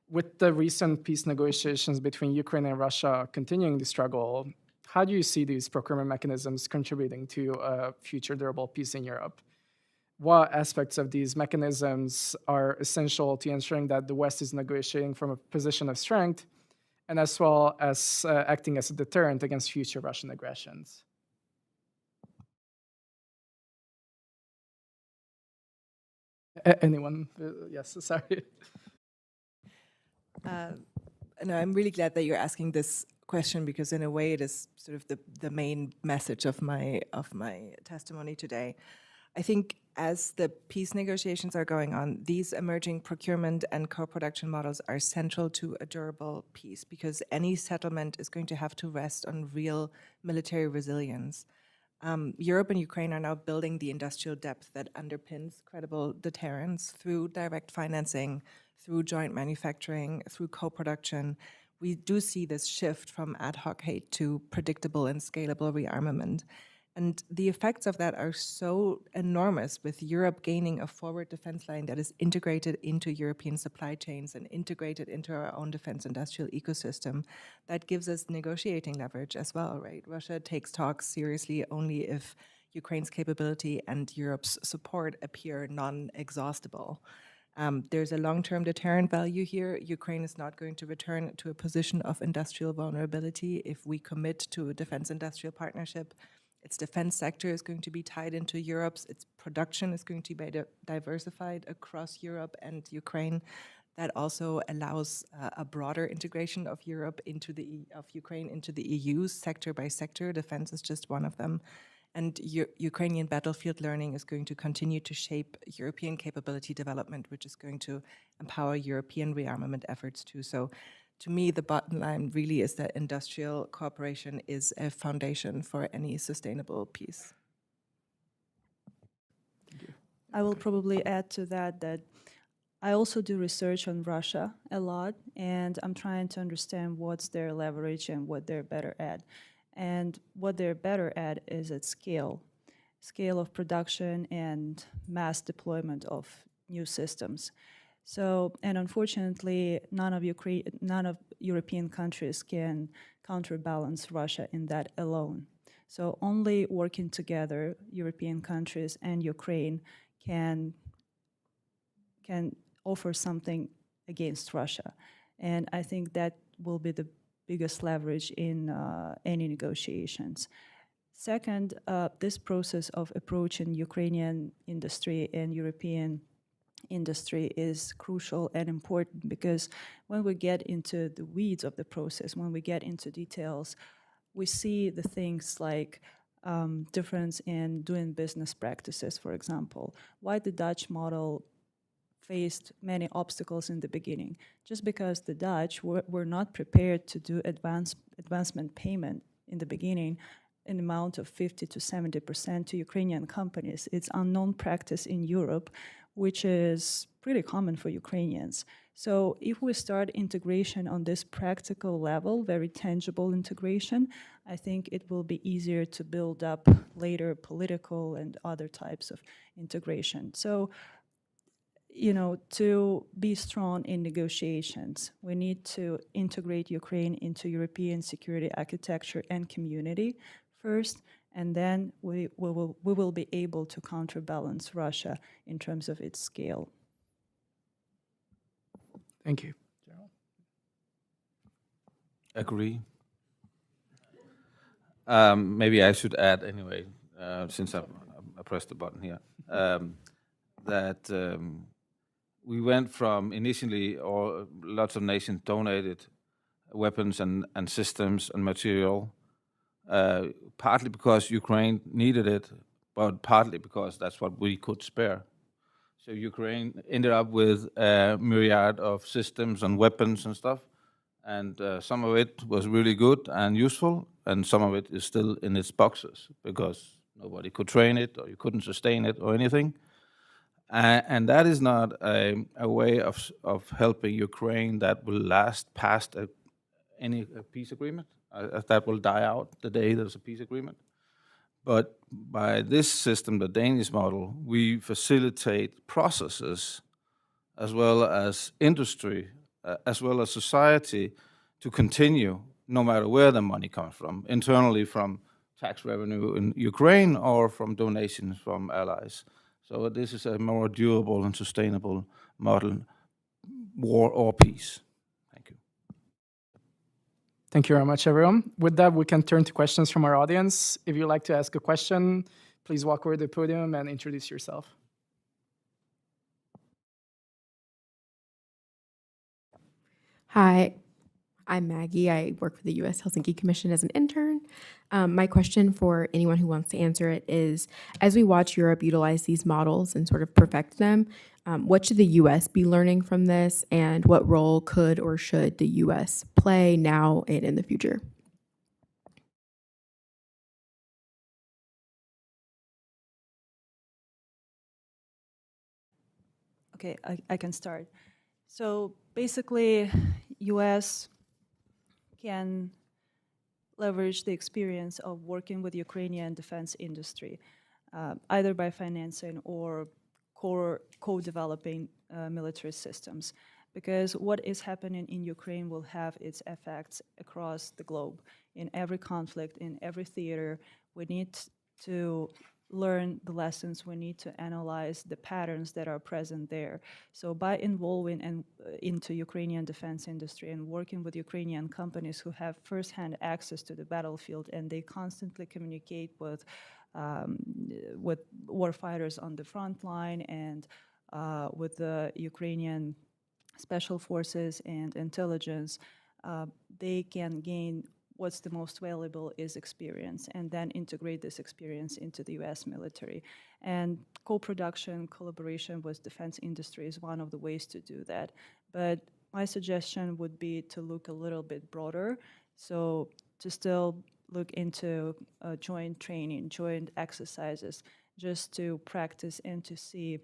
Speaker 1: With the recent peace negotiations between Ukraine and Russia continuing the struggle, how do you see these procurement mechanisms contributing to a future durable peace in Europe? What aspects of these mechanisms are essential to ensuring that the West is negotiating from a position of strength, and as well as acting as a deterrent against future Russian aggressions? Anyone? Yes, sorry.
Speaker 3: No, I'm really glad that you're asking this question because in a way it is sort of the main message of my testimony today. I think as the peace negotiations are going on, these emerging procurement and co-production models are central to a durable peace because any settlement is going to have to rest on real military resilience. Europe and Ukraine are now building the industrial depth that underpins credible deterrence through direct financing, through joint manufacturing, through co-production. We do see this shift from ad hoc hate to predictable and scalable rearmament. And the effects of that are so enormous, with Europe gaining a forward defense line that is integrated into European supply chains and integrated into our own defense industrial ecosystem. That gives us negotiating leverage as well, right? Russia takes talks seriously only if Ukraine's capability and Europe's support appear non-exhaustible. There's a long-term deterrent value here. Ukraine is not going to return to a position of industrial vulnerability if we commit to a defense industrial partnership. Its defense sector is going to be tied into Europe's. Its production is going to be diversified across Europe and Ukraine. That also allows a broader integration of Europe into of Ukraine into the EU, sector by sector. Defense is just one of them. And Ukrainian battlefield learning is going to continue to shape European capability development, which is going to empower European rearmament efforts too. So to me, the bottom line really is that industrial cooperation is a foundation for any sustainable peace.
Speaker 4: I will probably add to that that I also do research on Russia a lot, and I'm trying to understand what's their leverage and what they're better at. And what they're better at is at scale of production and mass deployment of new systems. So, and unfortunately, none of European countries can counterbalance Russia in that alone. So only working together, European countries and Ukraine can offer something against Russia. And I think that will be the biggest leverage in any negotiations. Second, this process of approaching Ukrainian industry and European industry is crucial and important, because when we get into the weeds of the process, when we get into details, we see the things like difference in doing business practices, for example. Why the Dutch model faced many obstacles in the beginning, just because the Dutch were not prepared to do advancement payment in the beginning in amount of 50 to 70% to Ukrainian companies. It's unknown practice in Europe, which is pretty common for Ukrainians. So if we start integration on this practical level, very tangible integration, I think it will be easier to build up later political and other types of integration. So, you know, to be strong in negotiations, we need to integrate Ukraine into European security architecture and community first, and then we will be able to counterbalance Russia in terms of its scale.
Speaker 1: Thank you. General?
Speaker 2: Agree. Maybe I should add anyway, since I pressed the button here, that we went from initially, lots of nations donated weapons and systems and material, partly because Ukraine needed it, but partly because that's what we could spare. So Ukraine ended up with a myriad of systems and weapons and stuff, and some of it was really good and useful, and some of it is still in its boxes because nobody could train it, or you couldn't sustain it or anything. And that is not a way of helping Ukraine that will last past any peace agreement. That will die out the day there's a peace agreement. But by this system, the Danish model, we facilitate processes as well as industry, as well as society to continue no matter where the money comes from, internally from tax revenue in Ukraine or from donations from allies. So this is a more durable and sustainable model, war or peace. Thank you.
Speaker 1: Thank you very much, everyone. With that, we can turn to questions from our audience. If you'd like to ask a question, please walk over to the podium and introduce yourself.
Speaker 5: Hi, I'm Maggie. I work for the U.S. Helsinki Commission as an intern. My question for anyone who wants to answer it is, as we watch Europe utilize these models and sort of perfect them, what should the U.S. be learning from this, and what role could or should the U.S. play now and in the future?
Speaker 4: Okay, I can start. So basically, U.S. can leverage the experience of working with Ukrainian defense industry, either by financing or co-developing military systems. Because what is happening in Ukraine will have its effects across the globe. In every conflict, in every theater, we need to learn the lessons, we need to analyze the patterns that are present there. So by involving into Ukrainian defense industry and working with Ukrainian companies who have firsthand access to the battlefield, and they constantly communicate with warfighters on the front line and with the Ukrainian special forces and intelligence, they can gain what's the most valuable is experience, and then integrate this experience into the US military. And co-production, collaboration with defense industry is one of the ways to do that. But my suggestion would be to look a little bit broader. So to still look into joint training, joint exercises, just to practice and to see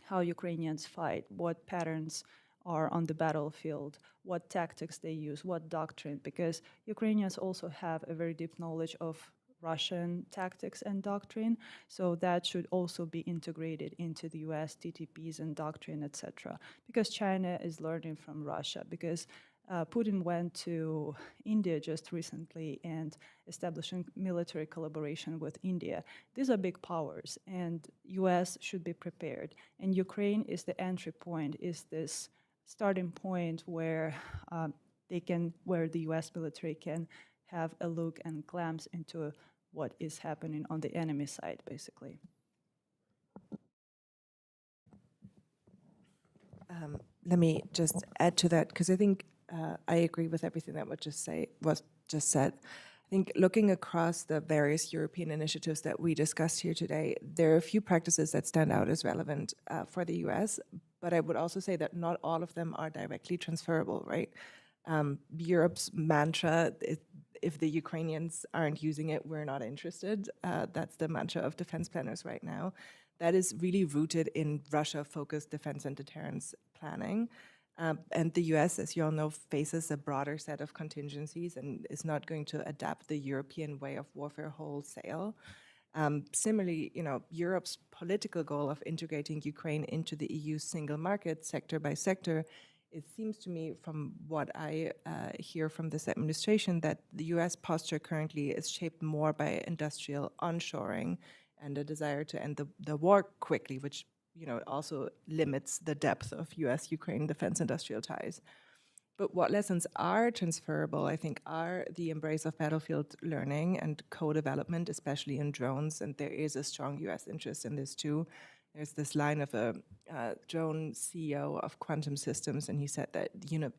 Speaker 4: how Ukrainians fight, what patterns are on the battlefield, what tactics they use, what doctrine, because Ukrainians also have a very deep knowledge of Russian tactics and doctrine, so that should also be integrated into the US TTPs and doctrine, etc. Because China is learning from Russia, because Putin went to India just recently and establishing military collaboration with India. These are big powers, and US should be prepared. And Ukraine is the entry point, is this starting point where where the US military can have a look and glimpse into what is happening on the enemy side, basically.
Speaker 3: Let me just add to that, because I think I agree with everything that was just said. I think looking across the various European initiatives that we discussed here today, there are a few practices that stand out as relevant for the US, but I would also say that not all of them are directly transferable, right? Europe's mantra, if the Ukrainians aren't using it, we're not interested. That's the mantra of defense planners right now. That is really rooted in Russia-focused defense and deterrence planning. And the US, as you all know, faces a broader set of contingencies and is not going to adapt the European way of warfare wholesale. Similarly, Europe's political goal of integrating Ukraine into the EU's single market sector by sector, it seems to me from what I hear from this administration that the US posture currently is shaped more by industrial onshoring and a desire to end the war quickly, which also limits the depth of US-Ukraine defense industrial ties. But what lessons are transferable, I think, are the embrace of battlefield learning and co-development, especially in drones, and there is a strong US interest in this too. There's this line of a drone CEO of Quantum Systems, and he said that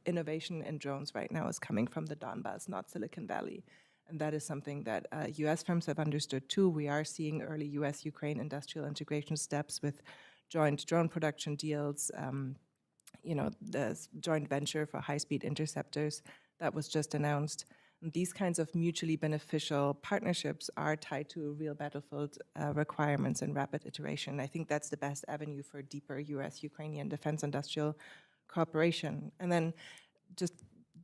Speaker 3: innovation in drones right now is coming from the Donbass, not Silicon Valley. And that is something that US firms have understood too. We are seeing early US-Ukraine industrial integration steps with joint drone production deals, the joint venture for high-speed interceptors that was just announced. And these kinds of mutually beneficial partnerships are tied to real battlefield requirements and rapid iteration. I think that's the best avenue for deeper US-Ukrainian defense industrial cooperation. And then just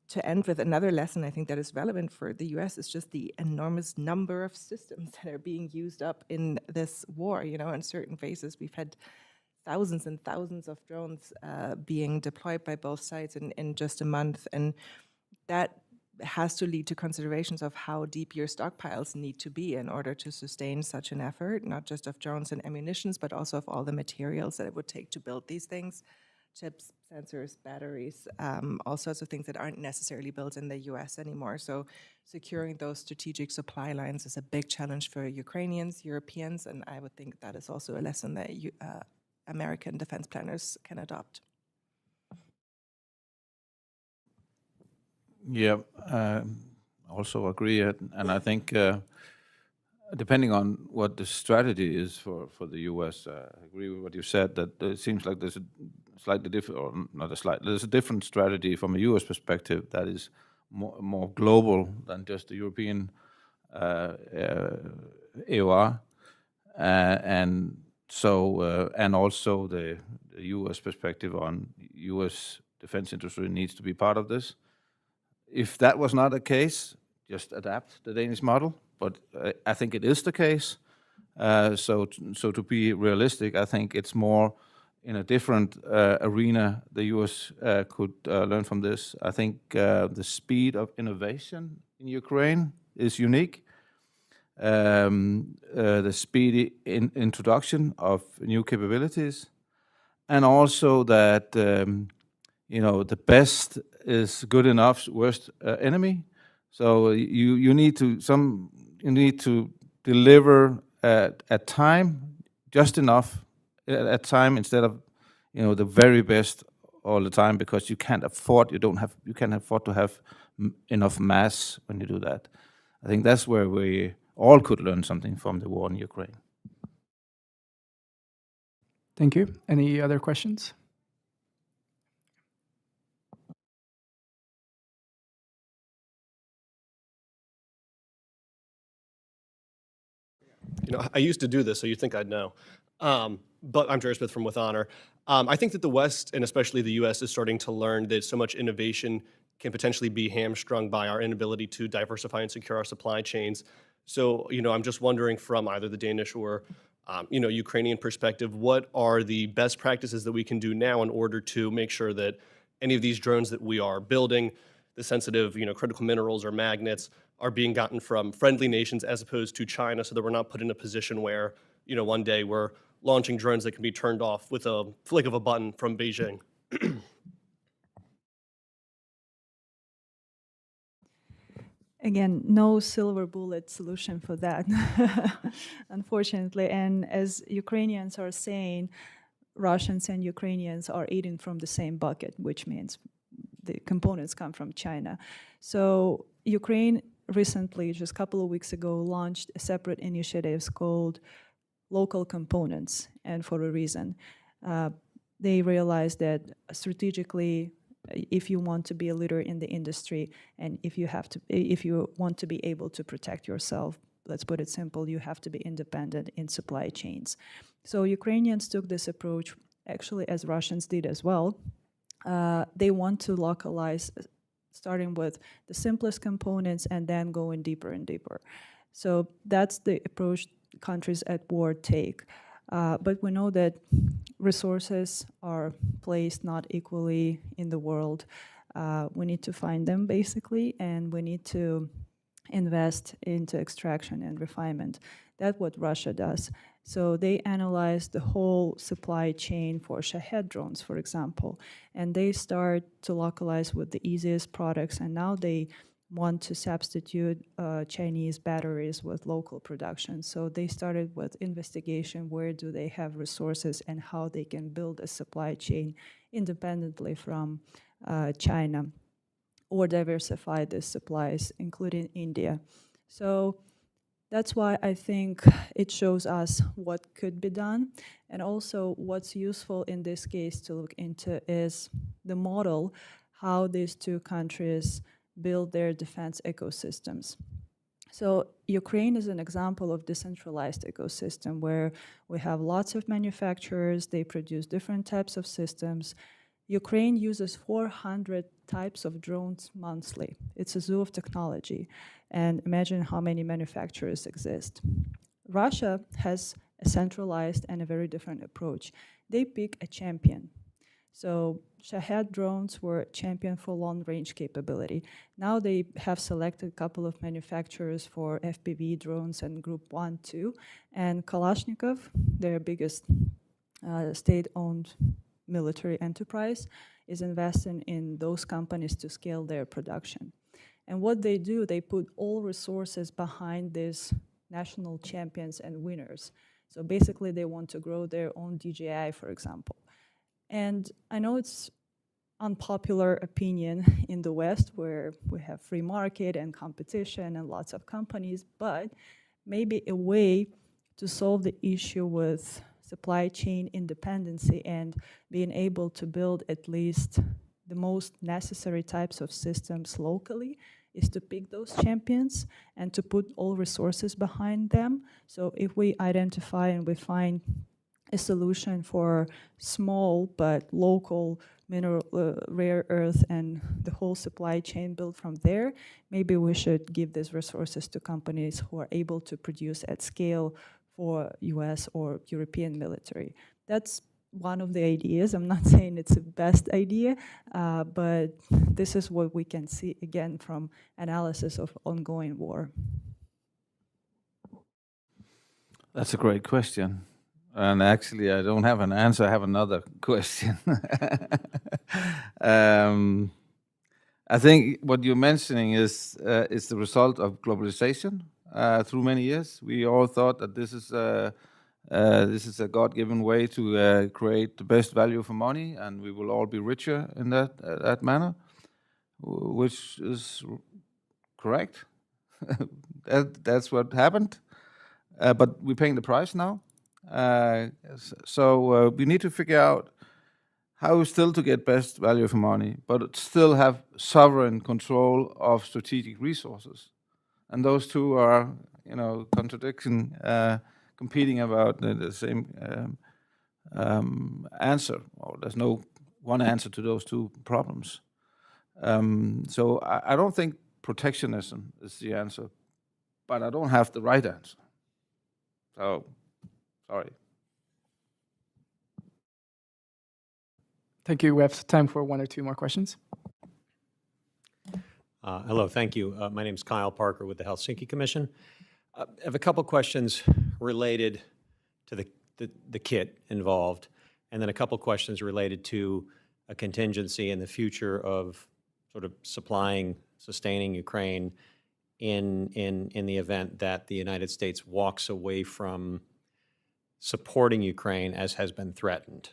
Speaker 3: to end with another lesson I think that is relevant for the US is just the enormous number of systems that are being used up in this war. In certain phases we've had thousands and thousands of drones being deployed by both sides in just a month. And that has to lead to considerations of how deep your stockpiles need to be in order to sustain such an effort, not just of drones and ammunitions, but also of all the materials that it would take to build these things, chips, sensors, batteries, all sorts of things that aren't necessarily built in the US anymore. So securing those strategic supply lines is a big challenge for Ukrainians, Europeans, and I would think that is also a lesson that American defense planners can adopt.
Speaker 2: Yeah, also agree, and I think depending on what the strategy is for the US, I agree with what you said, that it seems like there's a slightly different, or not a slight, there's a different strategy from a US perspective that is more global than just the European AOR, and so and also the US perspective on US defense industry needs to be part of this. If that was not the case, just adapt the Danish model, but I think it is the case. So to be realistic, I think it's more in a different arena the US could learn from this. I think the speed of innovation in Ukraine is unique. The speedy introduction of new capabilities, and also that the best is good enough's worst enemy. So you need to deliver at time just enough at time instead of the very best all the time, because you can't afford to have enough mass when you do that. I think that's where we all could learn something from the war in Ukraine.
Speaker 1: Thank you. Any other questions?
Speaker 6: I used to do this, so you'd think I'd know. But I'm Jerry Smith from With Honor. I think that the West, and especially the US, is starting to learn that so much innovation can potentially be hamstrung by our inability to diversify and secure our supply chains. So, I'm just wondering, from either the Danish or Ukrainian perspective, what are the best practices that we can do now in order to make sure that any of these drones that we are building, the sensitive, critical minerals or magnets, are being gotten from friendly nations as opposed to China, so that we're not put in a position where, one day we're launching drones that can be turned off with a flick of a button from Beijing.
Speaker 4: Again, no silver bullet solution for that, unfortunately. And as Ukrainians are saying, Russians and Ukrainians are eating from the same bucket, which means the components come from China. So Ukraine recently, just a couple of weeks ago, launched a separate initiative called Local Components, and for a reason. They realized that strategically, if you want to be a leader in the industry, and if you want to be able to protect yourself, let's put it simple, you have to be independent in supply chains. So Ukrainians took this approach, actually, as Russians did as well. They want to localize, starting with the simplest components and then going deeper and deeper. So that's the approach countries at war take. But we know that resources are placed not equally in the world. We need to find them, basically, and we need to invest into extraction and refinement. That's what Russia does. So they analyze the whole supply chain for Shahed drones, for example, and they start to localize with the easiest products, and now they want to substitute Chinese batteries with local production. So they started with investigation, where do they have resources and how they can build a supply chain independently from China, or diversify the supplies, including India. So that's why I think it shows us what could be done. And also what's useful in this case to look into is the model, how these two countries build their defense ecosystems. So Ukraine is an example of decentralized ecosystem where we have lots of manufacturers, they produce different types of systems. Ukraine uses 400 types of drones monthly. It's a zoo of technology. And imagine how many manufacturers exist. Russia has a centralized and a very different approach. They pick a champion. So Shahed drones were champion for long-range capability. Now they have selected a couple of manufacturers for FPV drones and Group 1, 2, and Kalashnikov, their biggest state-owned military enterprise, is investing in those companies to scale their production. And what they do, they put all resources behind these national champions and winners. So basically they want to grow their own DJI, for example. And I know it's unpopular opinion in the West, where we have free market and competition and lots of companies, but maybe a way to solve the issue with supply chain independency and being able to build at least the most necessary types of systems locally is to pick those champions and to put all resources behind them. So if we identify and we find a solution for small but local mineral, rare earth, and the whole supply chain built from there, maybe we should give these resources to companies who are able to produce at scale for US or European military. That's one of the ideas. I'm not saying it's the best idea, but this is what we can see again from analysis of ongoing war.
Speaker 2: That's a great question. And actually, I don't have an answer. I have another question. I think what you're mentioning is the result of globalization through many years. We all thought that this is a God-given way to create the best value for money, and we will all be richer in that manner, which is correct. That's what happened. But we're paying the price now. So we need to figure out how still to get best value for money, but still have sovereign control of strategic resources. And those two are, contradiction, competing about the same answer. Or there's no one answer to those two problems. So I don't think protectionism is the answer, but I don't have the right answer. So, sorry.
Speaker 1: Thank you. We have time for one or two more questions.
Speaker 7: Hello, thank you. My name is Kyle Parker with the Helsinki Commission. I have a couple questions related to the kit involved, and then a couple questions related to a contingency in the future of sort of sustaining Ukraine in the event that the United States walks away from supporting Ukraine as has been threatened.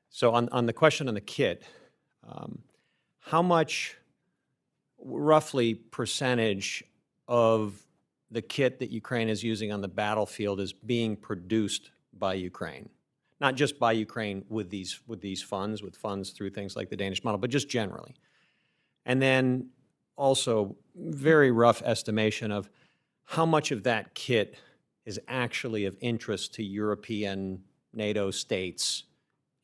Speaker 7: So on the question on the kit, how much roughly percentage of the kit that Ukraine is using on the battlefield is being produced by Ukraine? Not just by Ukraine with these funds, through things like the Danish model, but just generally. And then also very rough estimation of how much of that kit is actually of interest to European NATO states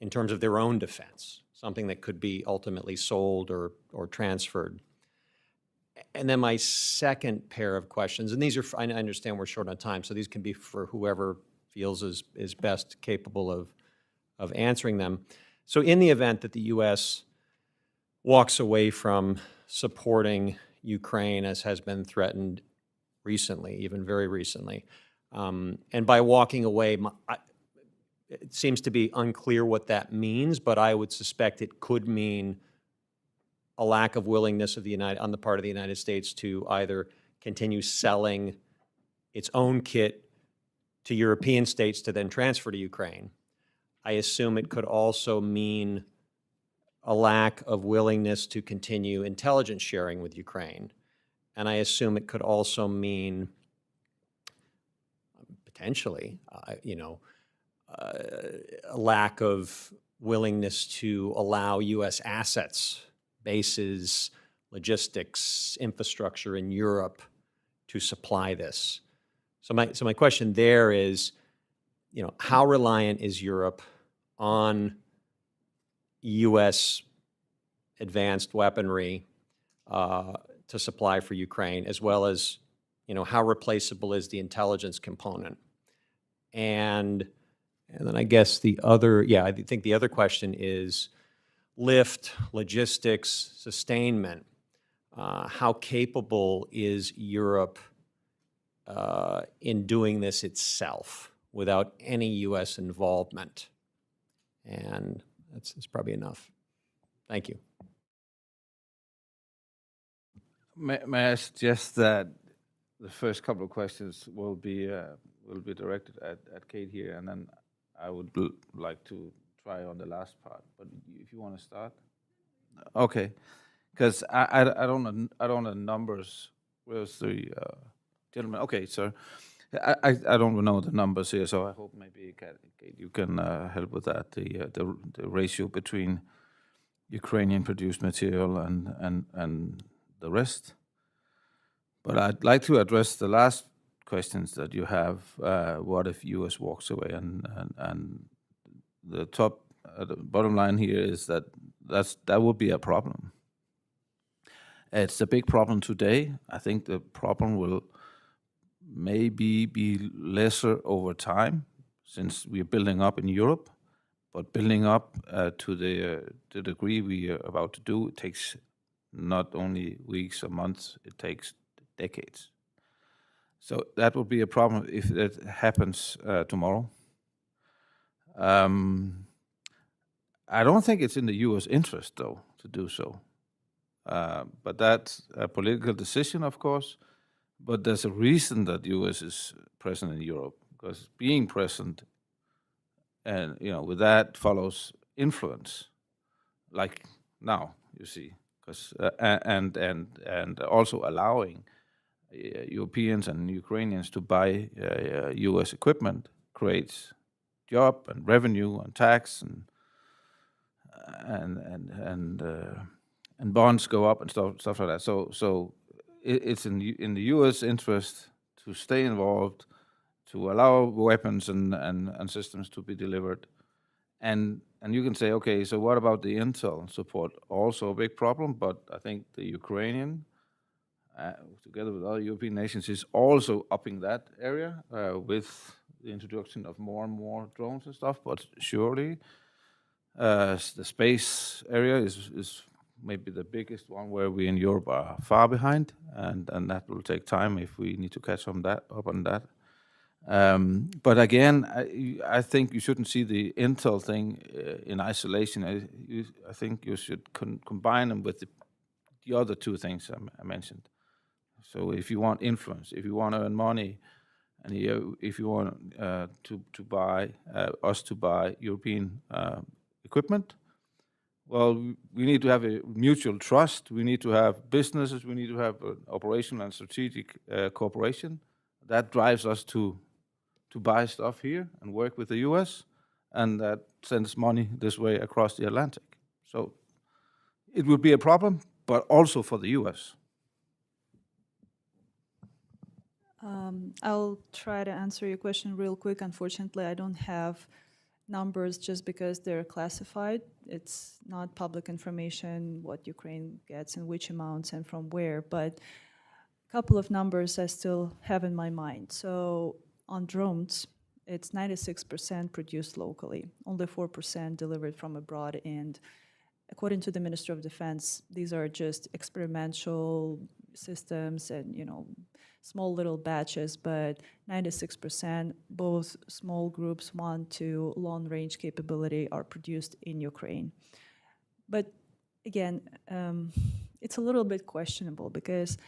Speaker 7: in terms of their own defense, something that could be ultimately sold or transferred. And then my second pair of questions, and these are, I understand we're short on time, so these can be for whoever feels is best capable of answering them. So in the event that the U.S. walks away from supporting Ukraine as has been threatened recently, even very recently, and by walking away, it seems to be unclear what that means, but I would suspect it could mean a lack of willingness on the part of the United States to either continue selling its own kit to European states to then transfer to Ukraine. I assume it could also mean a lack of willingness to continue intelligence sharing with Ukraine. And I assume it could also mean, potentially, a lack of willingness to allow U.S. assets, bases, logistics, infrastructure in Europe to supply this. So my question there is, how reliant is Europe on U.S. advanced weaponry to supply for Ukraine, as well as, how replaceable is the intelligence component? And then I guess I think the other question is lift, logistics, sustainment. How capable is Europe in doing this itself without any U.S. involvement? And that's probably enough. Thank you.
Speaker 2: May I suggest that the first couple of questions will be directed at Kate here, and then I would like to try on the last part. But if you want to start, okay, because I don't know numbers. Where's the gentleman? Okay, sir. I don't know the numbers here, so I hope maybe Kate, you can help with that. The ratio between Ukrainian produced material and the rest. But I'd like to address the last questions that you have. What if U.S. walks away? And the bottom line here is that that would be a problem. It's a big problem today. I think the problem will maybe be lesser over time, since we are building up in Europe. But building up to the degree we are about to do, it takes not only weeks or months, it takes decades. So that would be a problem if that happens tomorrow. I don't think it's in the U.S. interest, though, to do so. But that's a political decision, of course. But there's a reason that the U.S. is present in Europe, because being present, and with that follows influence, like now you see, because and also allowing Europeans and Ukrainians to buy U.S. equipment creates job and revenue and tax and bonds go up and stuff like that. So it's in the U.S. interest to stay involved, to allow weapons and systems to be delivered, and you can say, okay, so what about the intel support? Also a big problem, but I think the Ukrainian, together with other European nations, is also upping that area with the introduction of more and more drones and stuff. But surely the space area is maybe the biggest one where we in Europe are far behind, and that will take time if we need to catch up on that. But again, I think you shouldn't see the intel thing in isolation. I think you should combine them with the other two things I mentioned. So if you want influence, if you want to earn money, and if you want to buy us to buy European equipment, well, we need to have a mutual trust. We need to have businesses. We need to have operational and strategic cooperation. That drives us to buy stuff here and work with the U.S., and that sends money this way across the Atlantic. So it will be a problem, but also for the U.S.
Speaker 4: I'll try to answer your question real quick. Unfortunately, I don't have numbers just because they're classified. It's not public information what Ukraine gets and which amounts and from where, but a couple of numbers I still have in my mind. So on drones, it's 96% produced locally, only 4% delivered from abroad. And according to the Minister of Defense, these are just experimental systems and, small little batches, but 96%, both small groups 1 to long range capability, are produced in Ukraine. But again, it's a little bit questionable because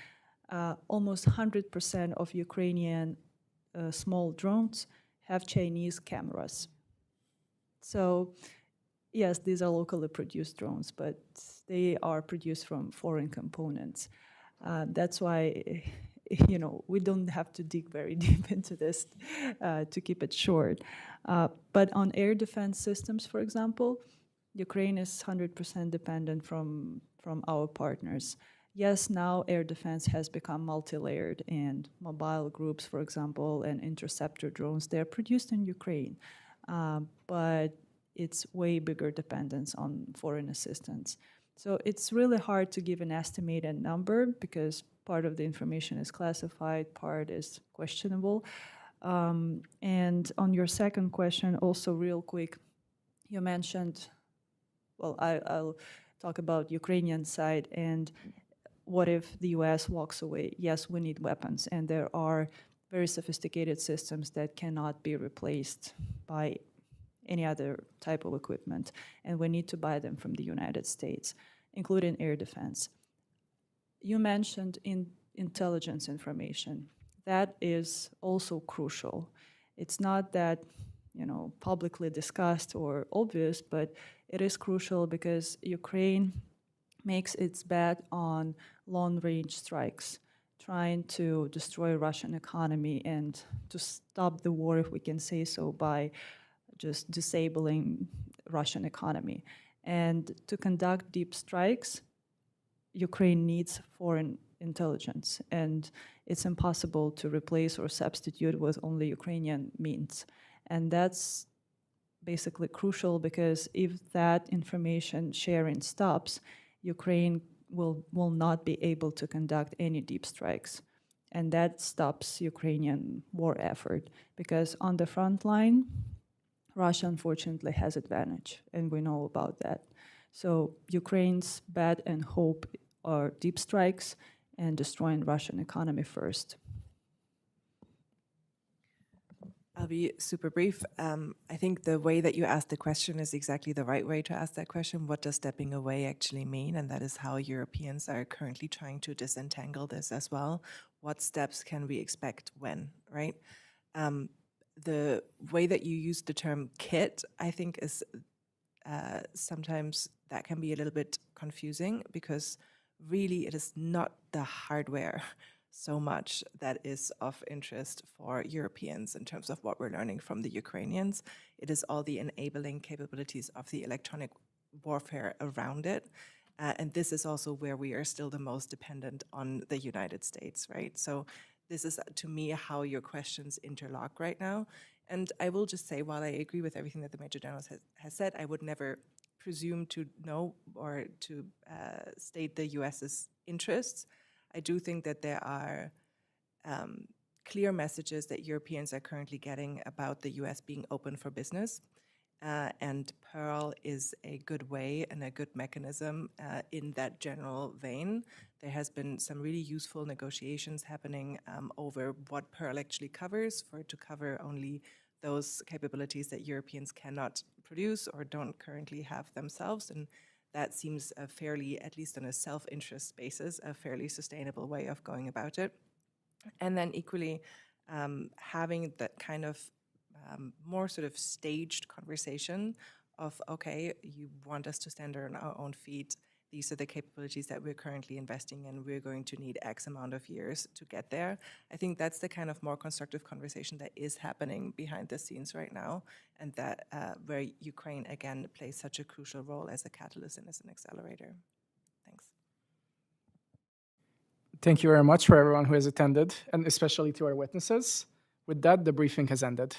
Speaker 4: almost 100% of Ukrainian small drones have Chinese cameras. So yes, these are locally produced drones, but they are produced from foreign components. That's why, we don't have to dig very deep into this to keep it short. But on air defense systems, for example, Ukraine is 100% dependent from our partners. Yes, now air defense has become multi-layered, and mobile groups, for example, and interceptor drones, they're produced in Ukraine. But it's way bigger dependence on foreign assistance. So it's really hard to give an estimated number because part of the information is classified, part is questionable. And on your second question, also real quick, you mentioned, well, I'll talk about Ukrainian side and what if the US walks away? Yes, we need weapons, and there are very sophisticated systems that cannot be replaced by any other type of equipment, and we need to buy them from the United States, including air defense. You mentioned intelligence information. That is also crucial. It's not that, publicly discussed or obvious, but it is crucial because Ukraine makes its bet on long-range strikes, trying to destroy Russian economy and to stop the war, if we can say so, by just disabling Russian economy. And to conduct deep strikes, Ukraine needs foreign intelligence. And it's impossible to replace or substitute with only Ukrainian means. And that's basically crucial because if that information sharing stops, Ukraine will not be able to conduct any deep strikes. And that stops Ukrainian war effort because on the front line, Russia unfortunately has advantage, and we know about that. So Ukraine's bet and hope are deep strikes and destroying Russian economy first.
Speaker 3: I'll be super brief. I think the way that you asked the question is exactly the right way to ask that question. What does stepping away actually mean? And that is how Europeans are currently trying to disentangle this as well. What steps can we expect when, right? The way that you use the term kit, I think, is sometimes that can be a little bit confusing because really it is not the hardware so much that is of interest for Europeans in terms of what we're learning from the Ukrainians. It is all the enabling capabilities of the electronic warfare around it. And this is also where we are still the most dependent on the United States, right? So this is, to me, how your questions interlock right now. And I will just say, while I agree with everything that the Major General has said, I would never presume to know or to state the US's interests. I do think that there are clear messages that Europeans are currently getting about the US being open for business. And Pearl is a good way and a good mechanism in that general vein. There has been some really useful negotiations happening over what Pearl actually covers, for it to cover only those capabilities that Europeans cannot produce or don't currently have themselves. And that seems a fairly, at least on a self-interest basis, a fairly sustainable way of going about it. And then equally, having that kind of more sort of staged conversation of, okay, you want us to stand on our own feet. These are the capabilities that we're currently investing in. We're going to need X amount of years to get there. I think that's the kind of more constructive conversation that is happening behind the scenes right now, and that where Ukraine, again, plays such a crucial role as a catalyst and as an accelerator. Thanks.
Speaker 1: Thank you very much for everyone who has attended, and especially to our witnesses. With that, the briefing has ended.